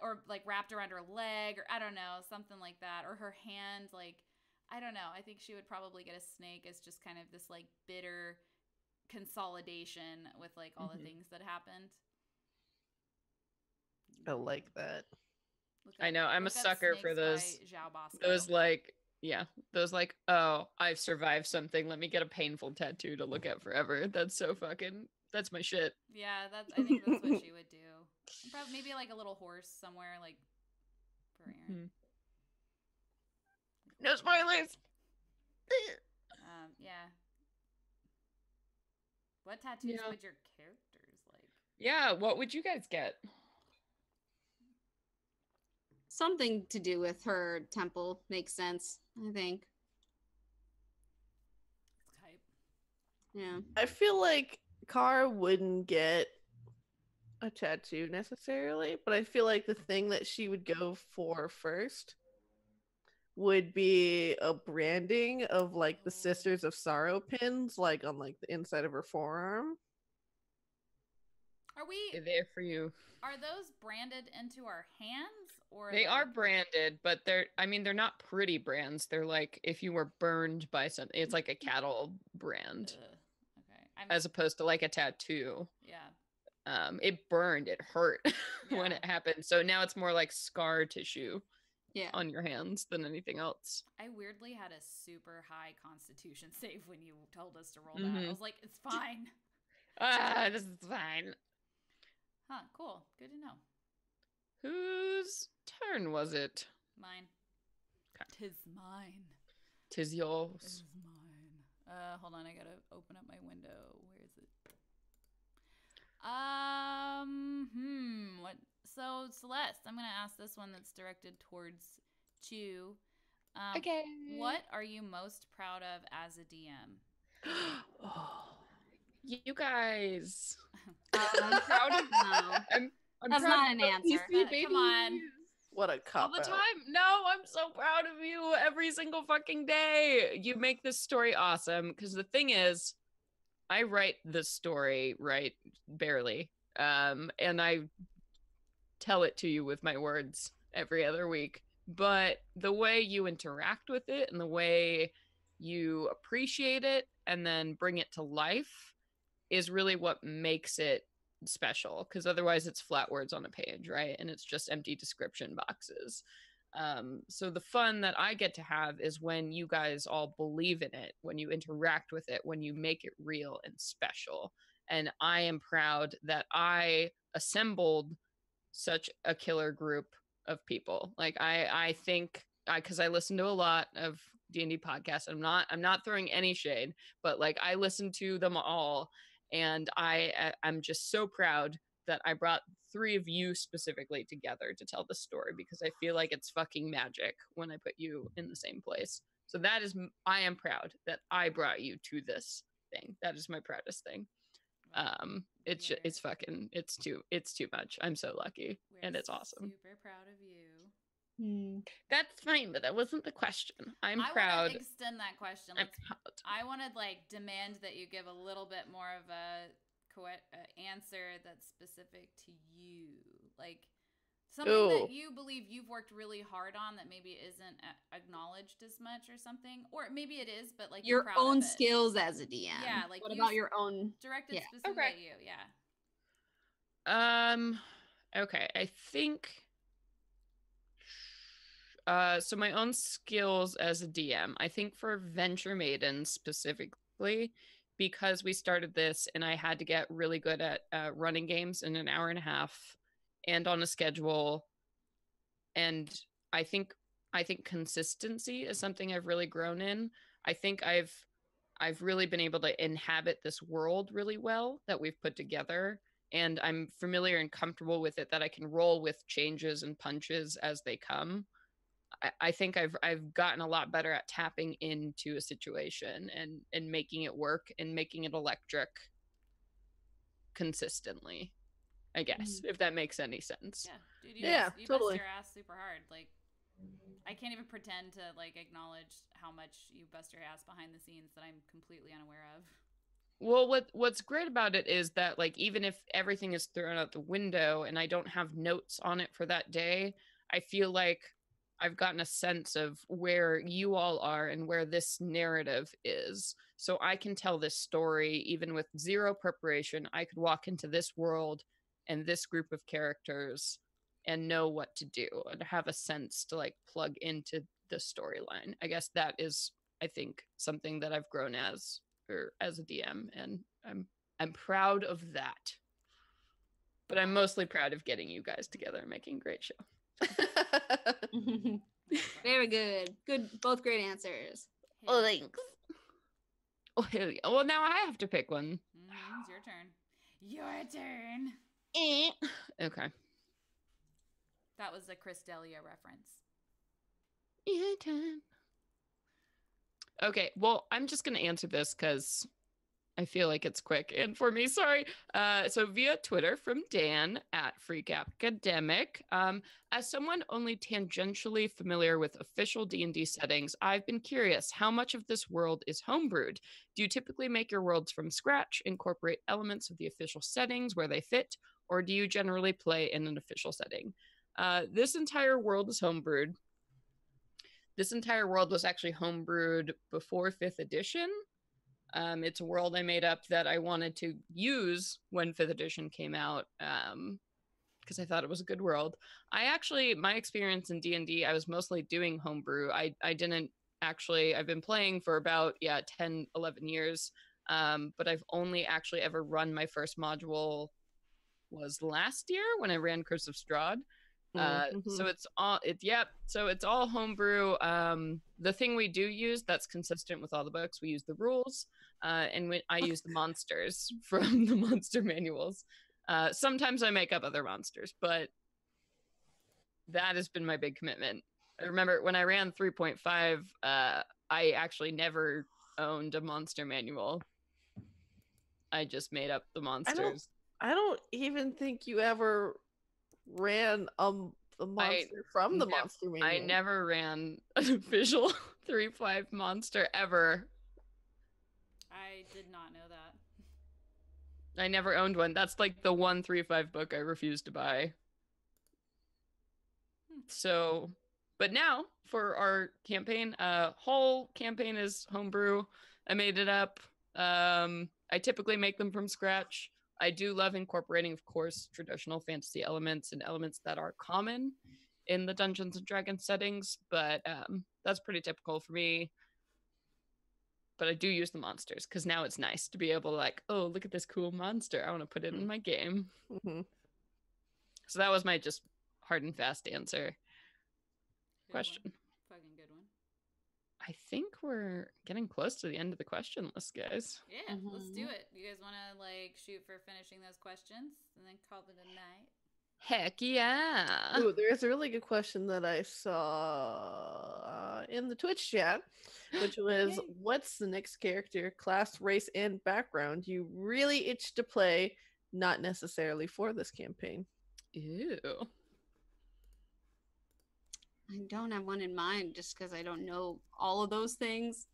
or wrapped around her leg, or I don't know, something like that, or her hand, I don't know. I think she would probably get a snake as just kind of this bitter consolidation with all the things that happened. I like that. I know. I'm a sucker for those. Those oh, I've survived something. Let me get a painful tattoo to look at forever. That's so fucking. That's my shit. Yeah, I think that's what she would do. Probably maybe a little horse somewhere, for Aaron. No spoilers. Yeah. What tattoos would your characters like? Yeah, what would you guys get? Something to do with her temple makes sense, I think. Type. Yeah. I feel like Cara wouldn't get a tattoo necessarily, but I feel like the thing that she would go for first would be a branding of the Sisters of Sorrow pins, on the inside of her forearm. Are we They're there for you? Are those branded into our hands, or they are branded, but they're not pretty brands. They're if you were burned by something, it's like a cattle brand. Okay. As opposed to a tattoo. Yeah. It burned. It hurt when it happened. So now it's more like scar tissue. Yeah. On your hands than anything else. I weirdly had a super high constitution save when you told us to roll that. I was like, it's fine. This is fine. Huh, cool. Good to know. Whose turn was it? Mine. Tis mine. Tis yours. Tis mine. Hold on, I gotta open up my window. Where is it? What? So, Celeste, I'm gonna ask this one that's directed towards Chu. Okay. What are you most proud of as a DM? You guys. I'm proud of no. I'm That's proud not an answer. Come on. What a cop all the out. time. No, I'm so proud of you every single fucking day. You make this story awesome because the thing is, I write this story, right, barely. And I tell it to you with my words every other week. But the way you interact with it and the way you appreciate it and then bring it to life is really what makes it special, because otherwise it's flat words on a page, right? And it's just empty description boxes. So the fun that I get to have is when you guys all believe in it, when you interact with it, when you make it real and special. And I am proud that I assembled such a killer group of people. I think, because I listen to a lot of D&D podcasts. I'm not throwing any shade, but I listen to them all, and I'm just so proud that I brought 3 of you specifically together to tell the story, because I feel like it's fucking magic when I put you in the same place. So I am proud that I brought you to this thing. That is my proudest thing. It's fucking, it's too much. I'm so lucky. And it's awesome. Super proud of you. That's fine, but that wasn't the question. I want to extend that question. I want to demand that you give a little bit more of a answer that's specific to you. Something Ooh. that you believe you've worked really hard on that maybe isn't acknowledged as much or something. Or maybe it is, but like you're Your proud own of it. skills as a DM. Yeah, like what you about your own? directed Yeah. specifically Okay. at you, yeah. Okay, I think so my own skills as a DM, I think for Venture Maidens specifically, because we started this and I had to get really good at running games in an hour and a half and on a schedule. And I think consistency is something I've really grown in. I think I've really been able to inhabit this world really well that we've put together, and I'm familiar and comfortable with it, that I can roll with changes and punches as they come. I think I've gotten a lot better at tapping into a situation and making it work and making it electric consistently, I guess, if that makes any sense. Yeah, dude, you totally. bust your ass super hard. Like, I can't even pretend to like acknowledge how much you bust your ass behind the scenes that I'm completely unaware of. Well, what's great about it is that, like, even if everything is thrown out the window and I don't have notes on it for that day, I feel like I've gotten a sense of where you all are and where this narrative is. So I can tell this story even with zero preparation. I could walk into this world and this group of characters and know what to do and have a sense to like plug into the storyline. I guess that is, I think, something that I've grown as a DM, and I'm proud of that. But I'm mostly proud of getting you guys together and making a great show. Very good. Good. Both great answers. Oh, thanks. Oh, hell yeah. Well, now I have to pick one. It's your turn. Your turn. Okay. That was a Chris D'Elia reference. Your turn. Okay, well, I'm just going to answer this because I feel like it's quick. And for me, sorry. So via Twitter from Dan at Freak Academic. As someone only tangentially familiar with official D&D settings, I've been curious, how much of this world is homebrewed? Do you typically make your worlds from scratch, incorporate elements of the official settings where they fit, or do you generally play in an official setting? This entire world is homebrewed. This entire world was actually homebrewed before 5th edition. It's a world I made up that I wanted to use when 5th edition came out, because I thought it was a good world. My experience in D&D, I was mostly doing homebrew. I didn't actually, I've been playing for about, 10, 11 years, but I've only actually ever run my first module was last year when I ran Curse of Strahd. So it's all homebrew. The thing we do use that's consistent with all the books, we use the rules, and I use the monsters from the monster manuals. Sometimes I make up other monsters, but that has been my big commitment. I remember when I ran 3.5, I actually never owned a monster manual. I just made up the monsters. I don't even think you ever ran the monster from the monster manual. I never ran an official 3.5 monster ever. I did not know that. I never owned one. That's like the 1.3.5 book I refused to buy. So, but now for our campaign, whole campaign is homebrew. I made it up. I typically make them from scratch. I do love incorporating, of course, traditional fantasy elements and elements that are common in the Dungeons and Dragons settings, but that's pretty typical for me. But I do use the monsters because now it's nice to be able to like, oh, look at this cool monster. I want to put it in my game. Mm-hmm. So that was my just hard and fast answer. Good Question. One. Fucking good one. I think we're getting close to the end of the question list, guys. Yeah, let's do it. You guys want to like shoot for finishing those questions and then call it a night? Heck yeah. Ooh, there's a really good question that I saw in the Twitch chat, which was, what's the next character, class, race, and background you really itch to play, not necessarily for this campaign? Ew. I don't have one in mind just because I don't know all of those things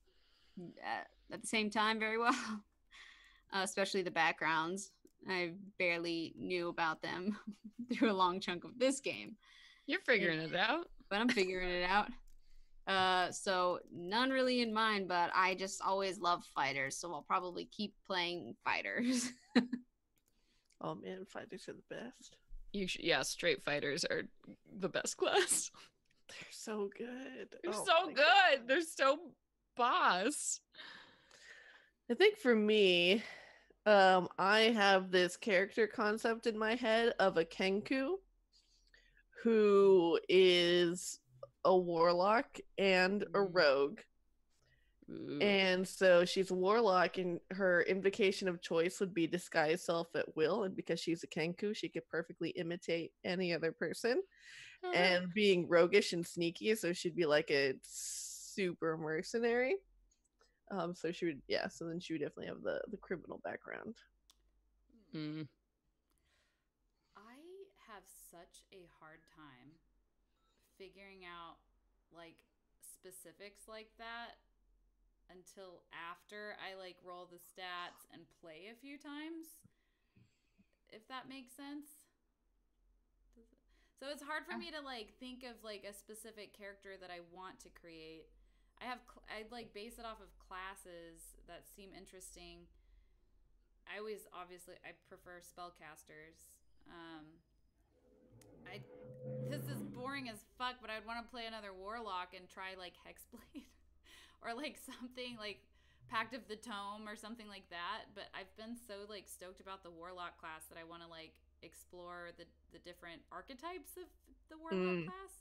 at the same time very well, especially the backgrounds. I barely knew about them through a long chunk of this game. You're figuring it out. But I'm figuring it out. So none really in mind, but I just always love fighters, so I'll probably keep playing fighters. Oh man, fighters are the best. Yeah, straight fighters are the best class. They're so good. They're Oh so my good. God. They're so boss. I think for me, I have this character concept in my head of a Kenku who is a warlock and a rogue. Ooh. And so she's a warlock, and her invocation of choice would be disguise self at will. And because she's a Kenku, she could perfectly imitate any other person. And being roguish and sneaky, so she'd be like a super mercenary. So she would, yeah. So then she would definitely have the criminal background. Mm. I have such a hard time figuring out like specifics like that until after I like roll the stats and play a few times, if that makes sense. So it's hard for me to like think of like a specific character that I want to create. I like base it off of classes that seem interesting. I prefer spellcasters. This is boring as fuck, but I'd want to play another warlock and try like Hexblade or like something like Pact of the Tome or something like that. But I've been so like stoked about the warlock class that I want to like explore the different archetypes of the warlock class,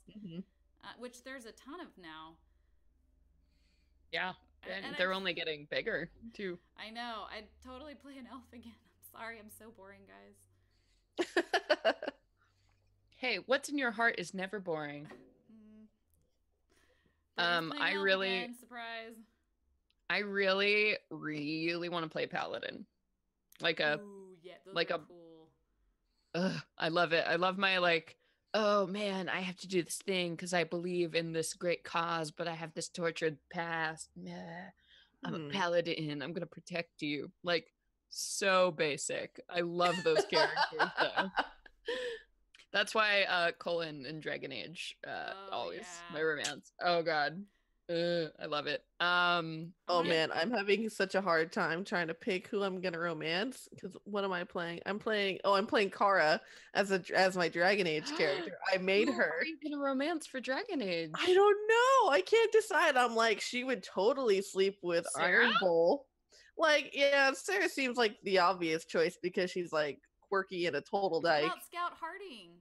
which there's a ton of now. Yeah, and they're only getting bigger too. I know. I'd totally play an elf again. I'm sorry, I'm so boring, guys. Hey, what's in your heart is never boring. I really surprise. I really want to play paladin. Like a Ooh, yeah, those like are a cool. I love it. I love my like, oh man, I have to do this thing because I believe in this great cause, but I have this tortured past. I'm a paladin. I'm gonna protect you. Like, so basic. I love those characters though. That's why Colin and Dragon Age always my romance. Oh god. I love it. Oh man, I'm having such a hard time trying to pick who I'm gonna romance, because what am I playing? I'm playing Cara as my Dragon Age character. I made her. Who are you gonna romance for Dragon Age? I don't know. I can't decide. I'm like, she would totally sleep with Sarah? Iron Bull. Like, yeah, Sarah seems like the obvious choice because she's like quirky and a total dyke. What about Scout Harding?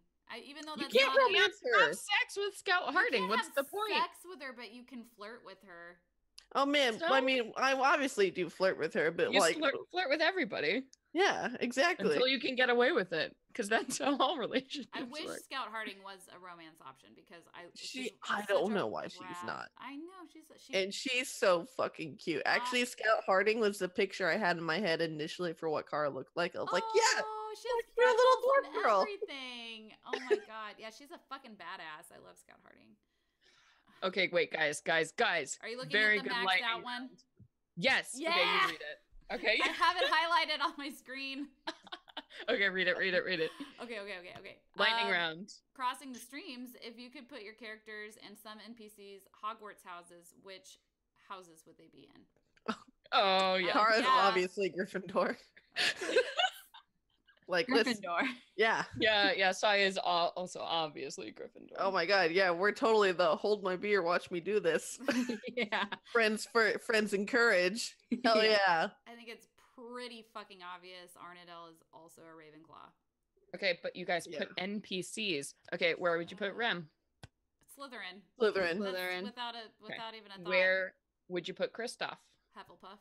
Even though You that's can't not romance her. Have sex with Scout Harding. What's the point? Sex with her, but you can flirt with her. Oh man, So? I mean, I obviously do flirt with her, but You like, flirt with everybody. yeah, exactly. Until you can get away with it, because that's how all relationships I wish work. Scout Harding was a romance option because I don't know why she's not. I know And she's so fucking cute. Actually, Scout Harding was the picture I had in my head initially for what Cara looked like. I was like, yeah, she has you're a little freckles dwarf and girl. everything. Oh my god, yeah, she's a fucking badass. I love Scout Harding. Okay, wait, guys. Are you looking Very at the good maxed out lightning one? round. Yes. Yeah. Okay, you read it. Okay. I have it highlighted on my screen. Okay, read it. Okay. Lightning round. Crossing the streams. If you could put your characters and some NPCs Hogwarts houses, which houses would they be in? Oh yeah. Cara's obviously Gryffindor. Like Gryffindor. Yeah. Yeah. Sai is also obviously Gryffindor. Oh my god, yeah, we're totally the hold my beer, watch me do this. Yeah. Friends encourage. Hell yeah. I think it's pretty fucking obvious. Arnadell is also a Ravenclaw. Okay, but you guys put NPCs. Okay, where would you put Rem? Slytherin. Slytherin. That's without even a thought. Where would you put Kristoff? Hufflepuff.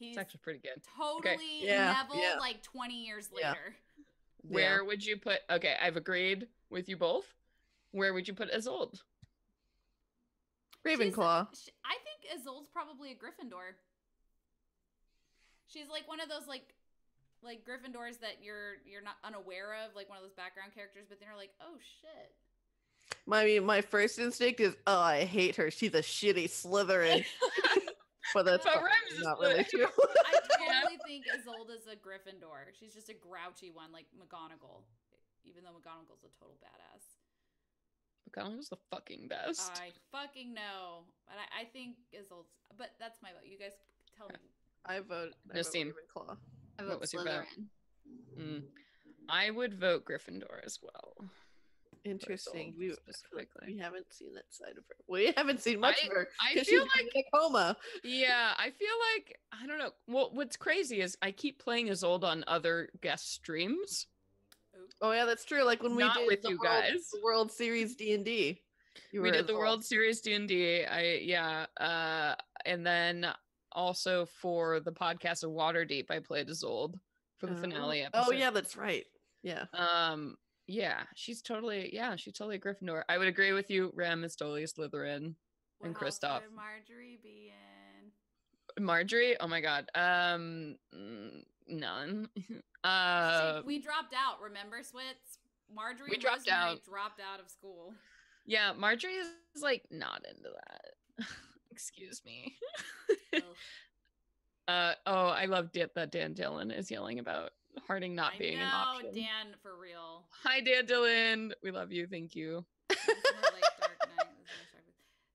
It's actually pretty good. Totally Neville, like 20 years later. Where would you put? Okay, I've agreed with you both. Where would you put Isolde? Ravenclaw. I think Isolde's probably a Gryffindor. She's like one of those like Gryffindors that you're not unaware of, like one of those background characters, but then you're like, oh shit. My first instinct is, oh, I hate her. She's a shitty Slytherin. But that's Rem's not really true. I totally think Isolde's a Gryffindor. She's just a grouchy one, like McGonagall. Even though McGonagall's a total badass. McGonagall's the fucking best. I fucking know. But I think Isolde's... But that's my vote. You guys tell me. I vote Nassim. Ravenclaw. I What vote was your vote? Slytherin. I would vote Gryffindor as well. Interesting. Isolde We specifically. haven't seen that side of her. We haven't seen much of her. I 'cause feel she's like in a coma. Yeah, I feel like I don't know. Well, what's crazy is I keep playing Isolde on other guest streams. Oh yeah, that's true. Like when we Not did with the you World, guys. the World Series D&D. We did the World Series D&D. And then also for the podcast of Waterdeep, I played Isolde for the finale episode. Oh yeah, that's right. Yeah. Yeah, she's totally a Gryffindor. I would agree with you. Rem is totally a Slytherin. What And else Kristoff. would Marjorie be in? Marjorie? Oh my god. None. We dropped out, remember, Switz? Marjorie We dropped Rosemary out. dropped out of school. Yeah, Marjorie is like not into that. Excuse me. Ugh. Oh, I love that Dan Dillon is yelling about Harding not being an option. Dan, for real. Hi, Dan Dillon. We love you. Thank you. This is more like Dark Knight. This is more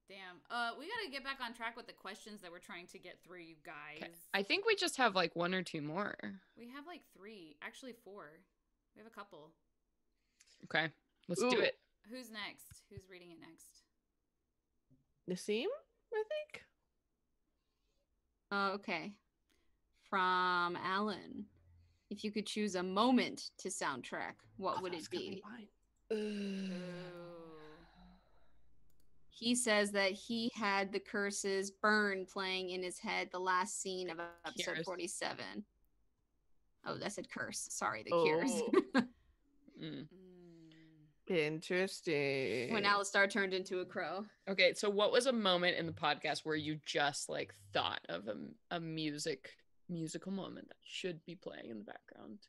Damn. We gotta get back on track with the questions that we're trying to get through, you guys. Okay. I think we just have like one or two more. We have like 3, actually 4. We have a couple. Okay, let's do it. Who's next? Who's reading it next? Nassim, I think. Okay. From Alan. If you could choose a moment to soundtrack, what would it be? Ooh. He says that he had the curses burn playing in his head the last scene of episode Cures. 47. Oh, that said curse. Sorry, the cures. Interesting. When Alistar turned into a crow. Okay, so what was a moment in the podcast where you just like thought of a musical moment that should be playing in the background?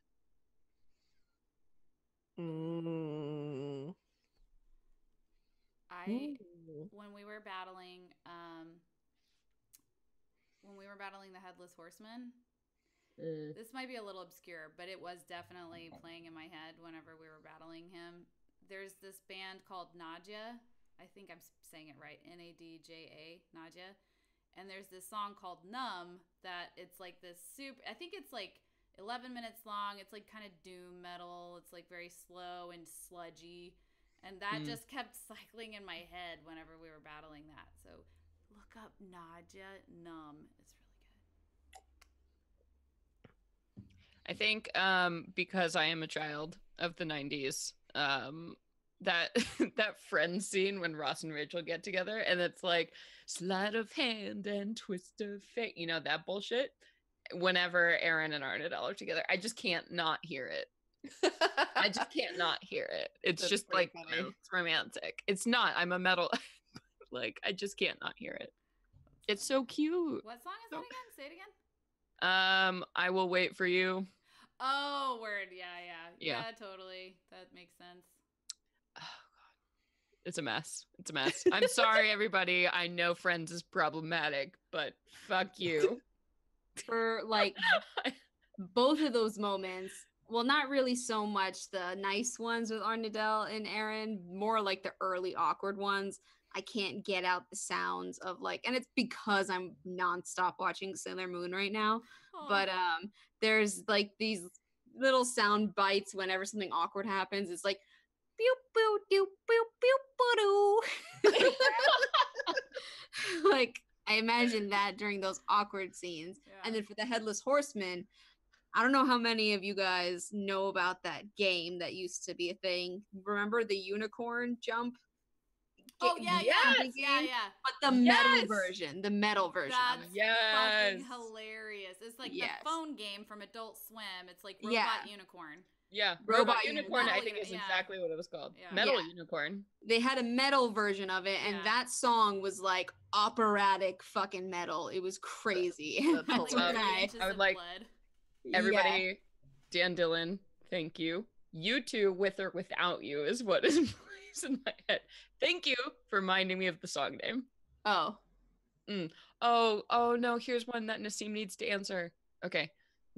When we were battling the Headless Horseman, this might be a little obscure, but it was definitely playing in my head whenever we were battling him. There's this band called Nadja. I think I'm saying it right. Nadja, Nadja. And there's this song called Numb that it's like this I think it's like 11 minutes long. It's like kind of doom metal. It's like very slow and sludgy. And that just kept cycling in my head whenever we were battling that. So look up Nadja Numb. It's really good. I think because I am a child of the 90s, that Friends scene when Ross and Rachel get together and it's like sleight of hand and twist of fate, you know, that bullshit. Whenever Aaron and Arnadell are together, I just can't not hear it. I just can't not hear it. It's That's just pretty like funny. it's romantic. It's not. I'm a metal. Like I just can't not hear it. It's so cute. What song is that again? Say it again. I Will Wait for You. Oh, word. Yeah, totally. That makes sense. Oh god. It's a mess. It's a mess. I'm sorry everybody. I know Friends is problematic, but fuck you. For like both of those moments, well, not really so much the nice ones with Arnadell and Aaron, more like the early awkward ones. I can't get out the sounds of like, and it's because I'm nonstop watching Sailor Moon right now. Aw. But there's like these little sound bites whenever something awkward happens. It's like pew pew pew pew pew pew. Like I imagine that during those awkward scenes. Yeah. And then for the Headless Horseman, I don't know how many of you guys know about that game that used to be a thing. Remember the unicorn jump? Oh yeah, Yes! yeah. But the metal version. The metal version. of That's it. fucking hilarious. It's like Yes. the phone game from Adult Swim. It's like Robot Yeah. Unicorn. Yeah, Robot Robot Unicorn, I Metal think is Uni- yeah. exactly what it was called. Yeah. Metal Yeah. Unicorn. They had a metal version of it, and Yeah. that song was like operatic fucking metal. It was crazy. That's That's hilarious. when I- Inches I would of like- blood. Everybody, Dan Dillon, thank you. You two, with or without you, is what is plays in my head. Thank you for reminding me of the song name. Oh. Oh no, here's one that Nassim needs to answer. Okay.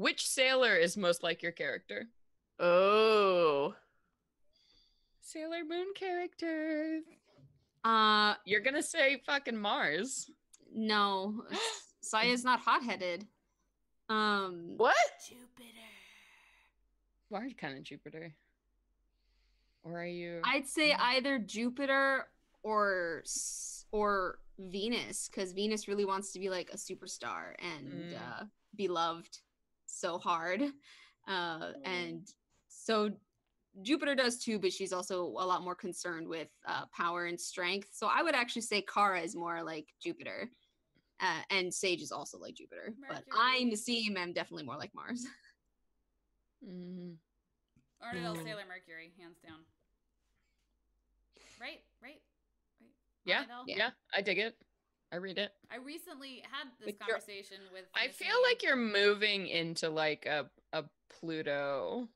Which sailor is most like your character? Oh. Sailor Moon character. Uh, You're gonna say fucking Mars. no. Saya's not hot-headed. What? Jupiter. Why are you kind of Jupiter? Or are you? I'd say either Jupiter or Venus, because Venus really wants to be like a superstar and be loved so hard. And so Jupiter does too, but she's also a lot more concerned with power and strength. So I would actually say Cara is more like Jupiter. And Sage is also like Jupiter. Mercury. But I, Nassim, am definitely more like Mars. Arnidal, Sailor Mercury, hands down. Right? Yeah, Arnidal? yeah, I dig it. I read it. I recently had this But conversation with I Nassim. feel like you're moving into like a Pluto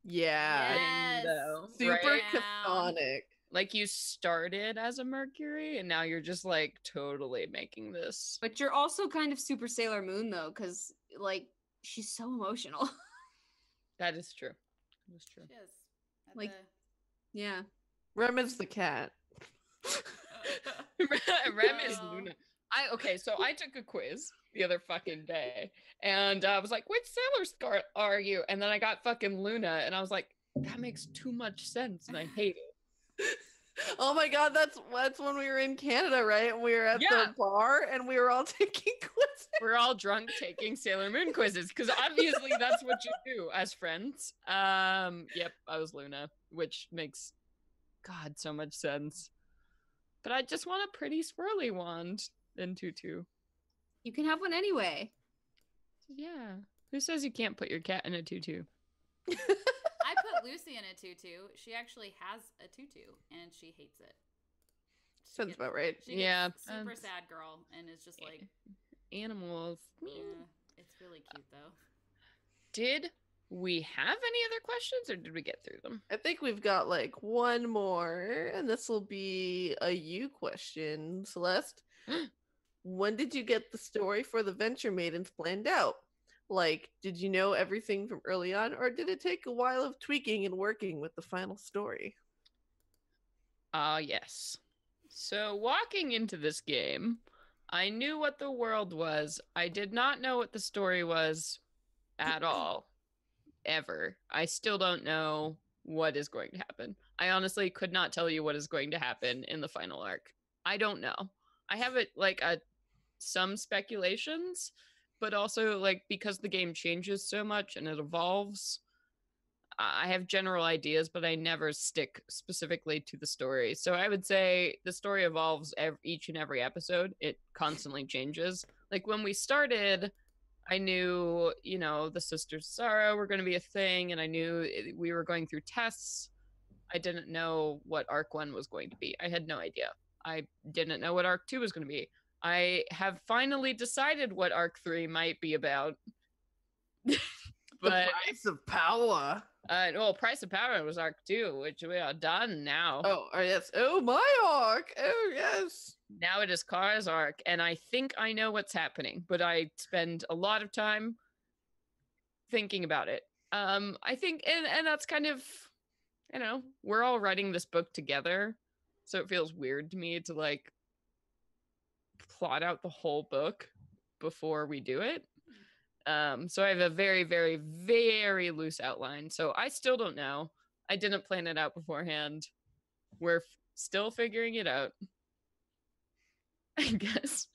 Yeah. Yes. though, Super right? chthonic. Like you started as a Mercury and now you're just like totally making this. But you're also kind of super Sailor Moon though, because like she's so emotional. That is true. That is true. She is. At Like- Yeah. Rem is the cat. Rem is Oh. Luna. Okay, so I took a quiz the other fucking day, and I was like, "Which Sailor Scar are you?" And then I got fucking Luna, and I was like, "That makes too much sense," and I hate it. Oh my god, that's when we were in Canada, right? And we were at Yeah. the bar and we were all taking quizzes. We're all drunk taking Sailor Moon quizzes because obviously that's what you do as friends. Yep, I was Luna, which makes God so much sense. But I just want a pretty swirly wand in tutu. You can have one anyway. Yeah. Who says you can't put your cat in a tutu? I put Lucy in a tutu. She actually has a tutu, and she hates it. She Sounds gets- about right. She gets Yeah, super sad girl, and is just like, Animals. it's really cute though. Did we have any other questions or did we get through them? I think we've got like one more, and this will be a you question, Celeste. When did you get the story for the Venture Maidens planned out? Like, did you know everything from early on, or did it take a while of tweaking and working with the final story? Yes. So walking into this game, I knew what the world was. I did not know what the story was at all. Ever. I still don't know what is going to happen. I honestly could not tell you what is going to happen in the final arc. I don't know. I have it like some speculations, but also like because the game changes so much and it evolves, I have general ideas, but I never stick specifically to the story. So I would say the story evolves each and every episode. It constantly changes. Like when we started, I knew, the Sisters of Sorrow were going to be a thing, and I knew we were going through tests. I didn't know what Arc 1 was going to be. I had no idea. I didn't know what Arc 2 was going to be. I have finally decided what Arc 3 might be about. The price of power. Price of Power was Arc 2, which we are done now. Oh, yes. Oh, my arc. Oh, yes. Now it is Cara's arc, and I think I know what's happening, but I spend a lot of time thinking about it. I think, and that's kind of, we're all writing this book together, so it feels weird to me to like plot out the whole book before we do it. So I have a very, very, very loose outline. So I still don't know. I didn't plan it out beforehand. We're still figuring it out, I guess.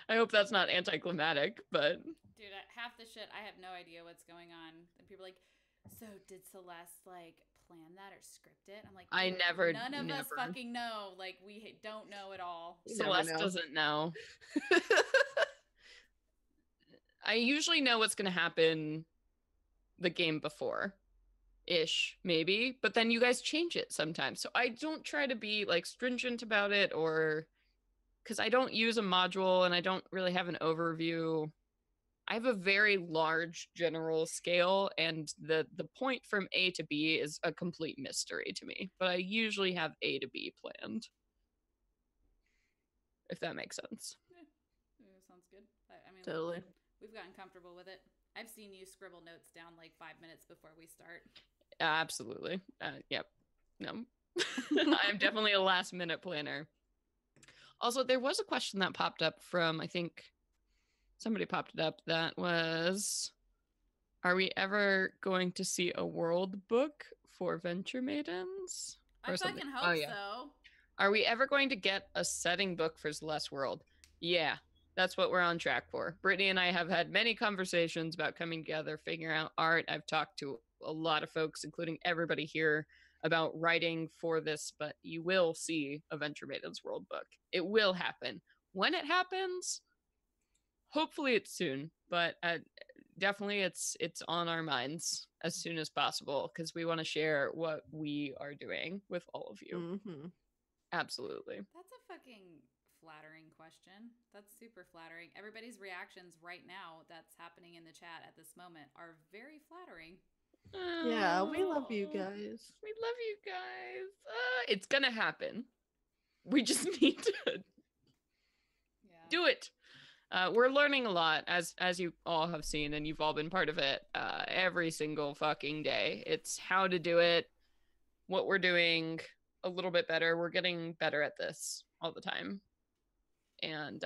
I hope that's not anticlimactic, but Dude, half the shit, I have no idea what's going on. And people are like, so did Celeste like plan that or script it? I'm like, I "Dude, never- none of us never. fucking know. Like, we don't know at all. You never Celeste know. doesn't know. I usually know what's going to happen the game before ish, maybe, but then you guys change it sometimes. So I don't try to be like stringent about it, or because I don't use a module and I don't really have an overview. I have a very large general scale, and the point from A to B is a complete mystery to me, but I usually have A to B planned, if that makes sense. Yeah, sounds good. I mean, Totally. we've gotten comfortable with it. I've seen you scribble notes down like 5 minutes before we start. Absolutely. Yep. No. I'm definitely a last minute planner. Also, there was a question that popped up from, I think somebody popped it up that was, are we ever going to see a world book for Venture Maidens? I fucking hope so. Are we ever going to get a setting book for Celeste World? Yeah, that's what we're on track for. Brittany and I have had many conversations about coming together, figuring out art. I've talked to a lot of folks, including everybody here, about writing for this, but you will see a Venture Maidens World book. It will happen. When it happens, hopefully it's soon, but definitely it's on our minds as soon as possible because we want to share what we are doing with all of you. Mm-hmm. Absolutely. That's a fucking flattering question. That's super flattering. Everybody's reactions right now that's happening in the chat at this moment are very flattering. Yeah, we love you guys. We love you guys. It's gonna happen. We just need to do it. We're learning a lot, as you all have seen, and you've all been part of it every single fucking day. It's how to do it, what we're doing a little bit better. We're getting better at this all the time. And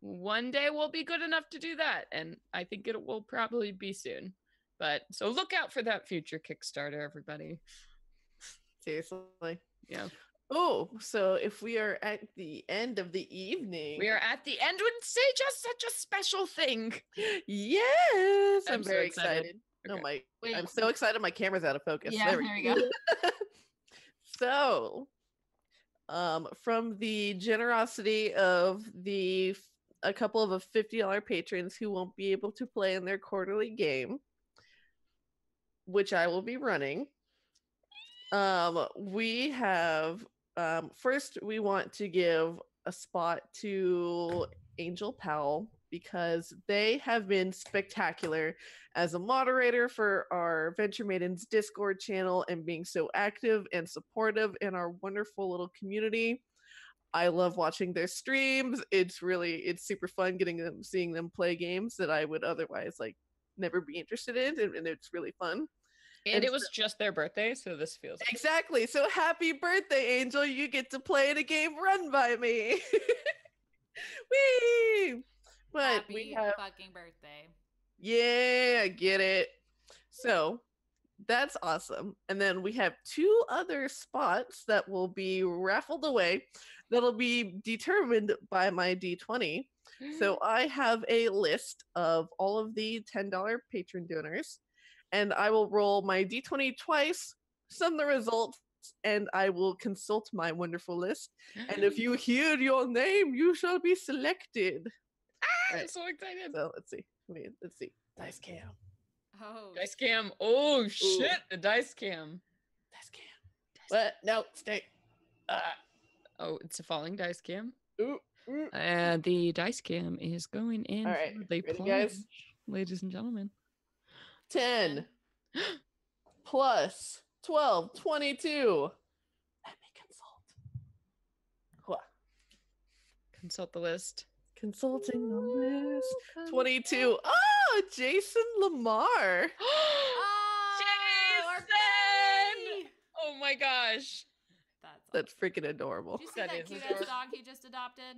one day we'll be good enough to do that. And I think it will probably be soon. But so look out for that future Kickstarter, everybody. Seriously. Yeah. Oh, so if we are at the end of the evening. We are at the end with say just such a special thing. Yes. I'm so very excited. Okay. Oh I'm so excited my camera's out of focus. Yeah, there we go. So from the generosity of a couple of $50 patrons who won't be able to play in their quarterly game, which I will be running, we have first we want to give a spot to Angel Powell because they have been spectacular as a moderator for our Venture Maidens Discord channel and being so active and supportive in our wonderful little community. I love watching their streams. It's super fun seeing them play games that I would otherwise like never be interested in, and it's really fun. And it was just their birthday, so this feels exactly. So happy birthday, Angel! You get to play in a game run by me. Whee! But happy fucking birthday! Yeah, get it. So that's awesome. And then we have 2 other spots that will be raffled away. That'll be determined by my D20. So I have a list of all of the $10 patron donors. And I will roll my D20 twice, sum the results, and I will consult my wonderful list. And if you hear your name, you shall be selected. I'm so excited. So let's see. Let's see. Dice cam. Oh. Dice cam. Oh shit! Ooh. The dice cam. Dice cam. What? No, stay. Oh, it's a falling dice cam. Ooh. The dice cam is going in. All right, the ready, guys? Ladies and gentlemen. 10 plus 12, 22. Let me consult. What? Consult the list. Consulting the list. 22. Oh, Jason Lamar. Jason! Oh my gosh. That's freaking adorable. Did you see that cute ass dog he just adopted?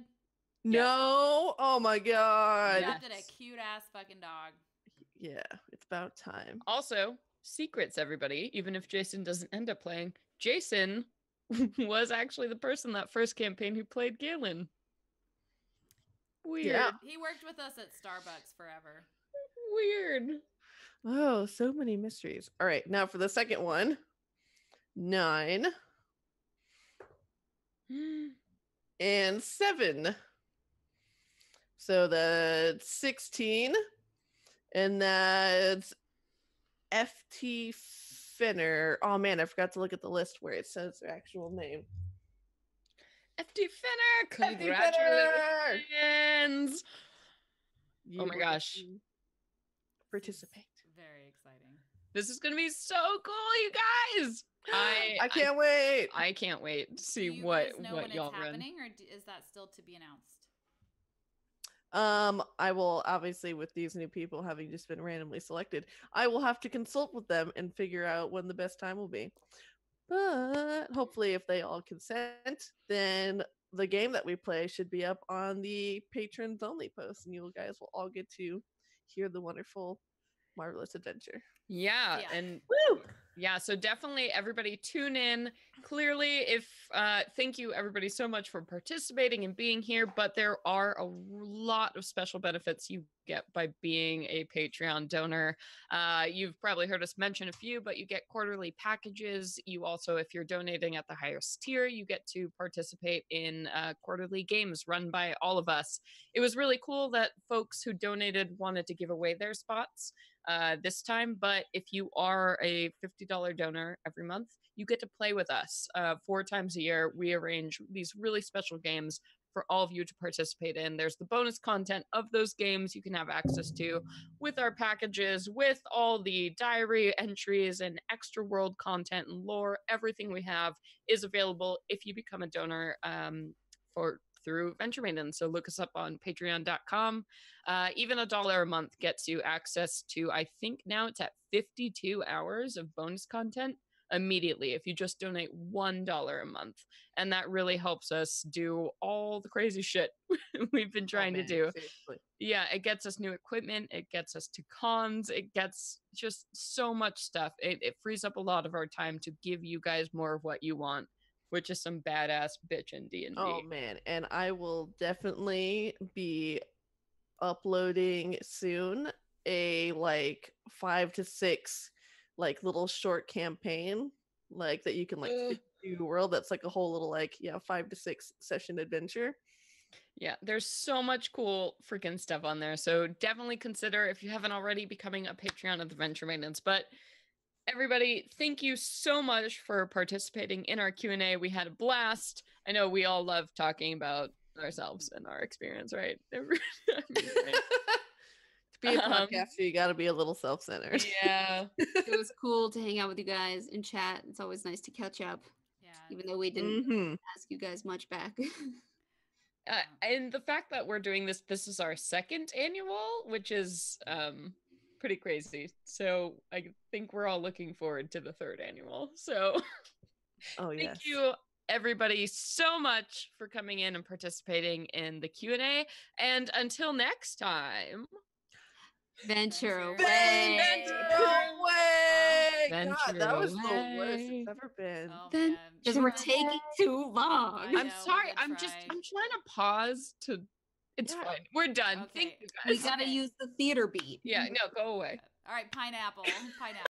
No. Oh my god. He adopted a cute ass fucking dog. Yeah, it's about time. Also, secrets, everybody. Even if Jason doesn't end up playing, Jason was actually the person that first campaign who played Galen. Weird. Yeah. He worked with us at Starbucks forever. Weird. Oh, so many mysteries. All right, now for the second one. 9 and 7. So that's 16. And that's FT Finner. Oh man, I forgot to look at the list where it says their actual name. FT Finner! Congratulations! Oh my gosh. Participate. Very exciting. This is going to be so cool, you guys! I can't wait. I can't wait to see Do you what guys know when y'all it's run. happening, or is that still to be announced? I will obviously, with these new people having just been randomly selected, I will have to consult with them and figure out when the best time will be. But hopefully, if they all consent, then the game that we play should be up on the patrons only post, and you guys will all get to hear the wonderful, marvelous adventure. Yeah, Yeah. and Woo! yeah, so definitely everybody tune in. Clearly, if thank you everybody so much for participating and being here, but there are a lot of special benefits you get by being a Patreon donor. You've probably heard us mention a few, but you get quarterly packages. You also, if you're donating at the highest tier, you get to participate in quarterly games run by all of us. It was really cool that folks who donated wanted to give away their spots this time, but if you are a $50 donor every month, you get to play with us 4 times a year. We arrange these really special games for all of you to participate in. There's the bonus content of those games you can have access to with our packages, with all the diary entries and extra world content and lore. Everything we have is available if you become a donor through Venture Maidens. So look us up on patreon.com. Even $1 a month gets you access to, I think now it's at 52 hours of bonus content immediately if you just donate $1 a month. And that really helps us do all the crazy shit we've been trying to do. Seriously. Yeah, it gets us new equipment. It gets us to cons. It gets just so much stuff. It frees up a lot of our time to give you guys more of what you want, which is some badass bitchin' D&D. Oh man, and I will definitely be uploading soon a like 5 to 6 like little short campaign like that you can like fit into your world. That's like a whole little like 5 to 6 session adventure. Yeah, there's so much cool freaking stuff on there. So definitely consider, if you haven't already, becoming a Patreon of the Venture Maidens. But everybody, thank you so much for participating in our Q&A. We had a blast. I know we all love talking about ourselves and our experience, right? To be a podcaster, you got to be a little self-centered. Yeah. It was cool to hang out with you guys and chat. It's always nice to catch up. Yeah. Even though we didn't ask you guys much back. And the fact that we're doing this is our 2nd annual, which is pretty crazy. So I think we're all looking forward to the 3rd annual. So thank you everybody so much for coming in and participating in the Q&A. And until next time, Venture away. Venture away. Venture God, that was away. the worst it's ever been. Oh, Then man. because we're taking too long. I I'm know, we sorry. did I'm try. trying to pause to. It's Yeah. fine. We're done. Okay. Thank you We guys. gotta Okay. use the theater beat. Yeah, no, go away. All right, pineapple. Pineapple.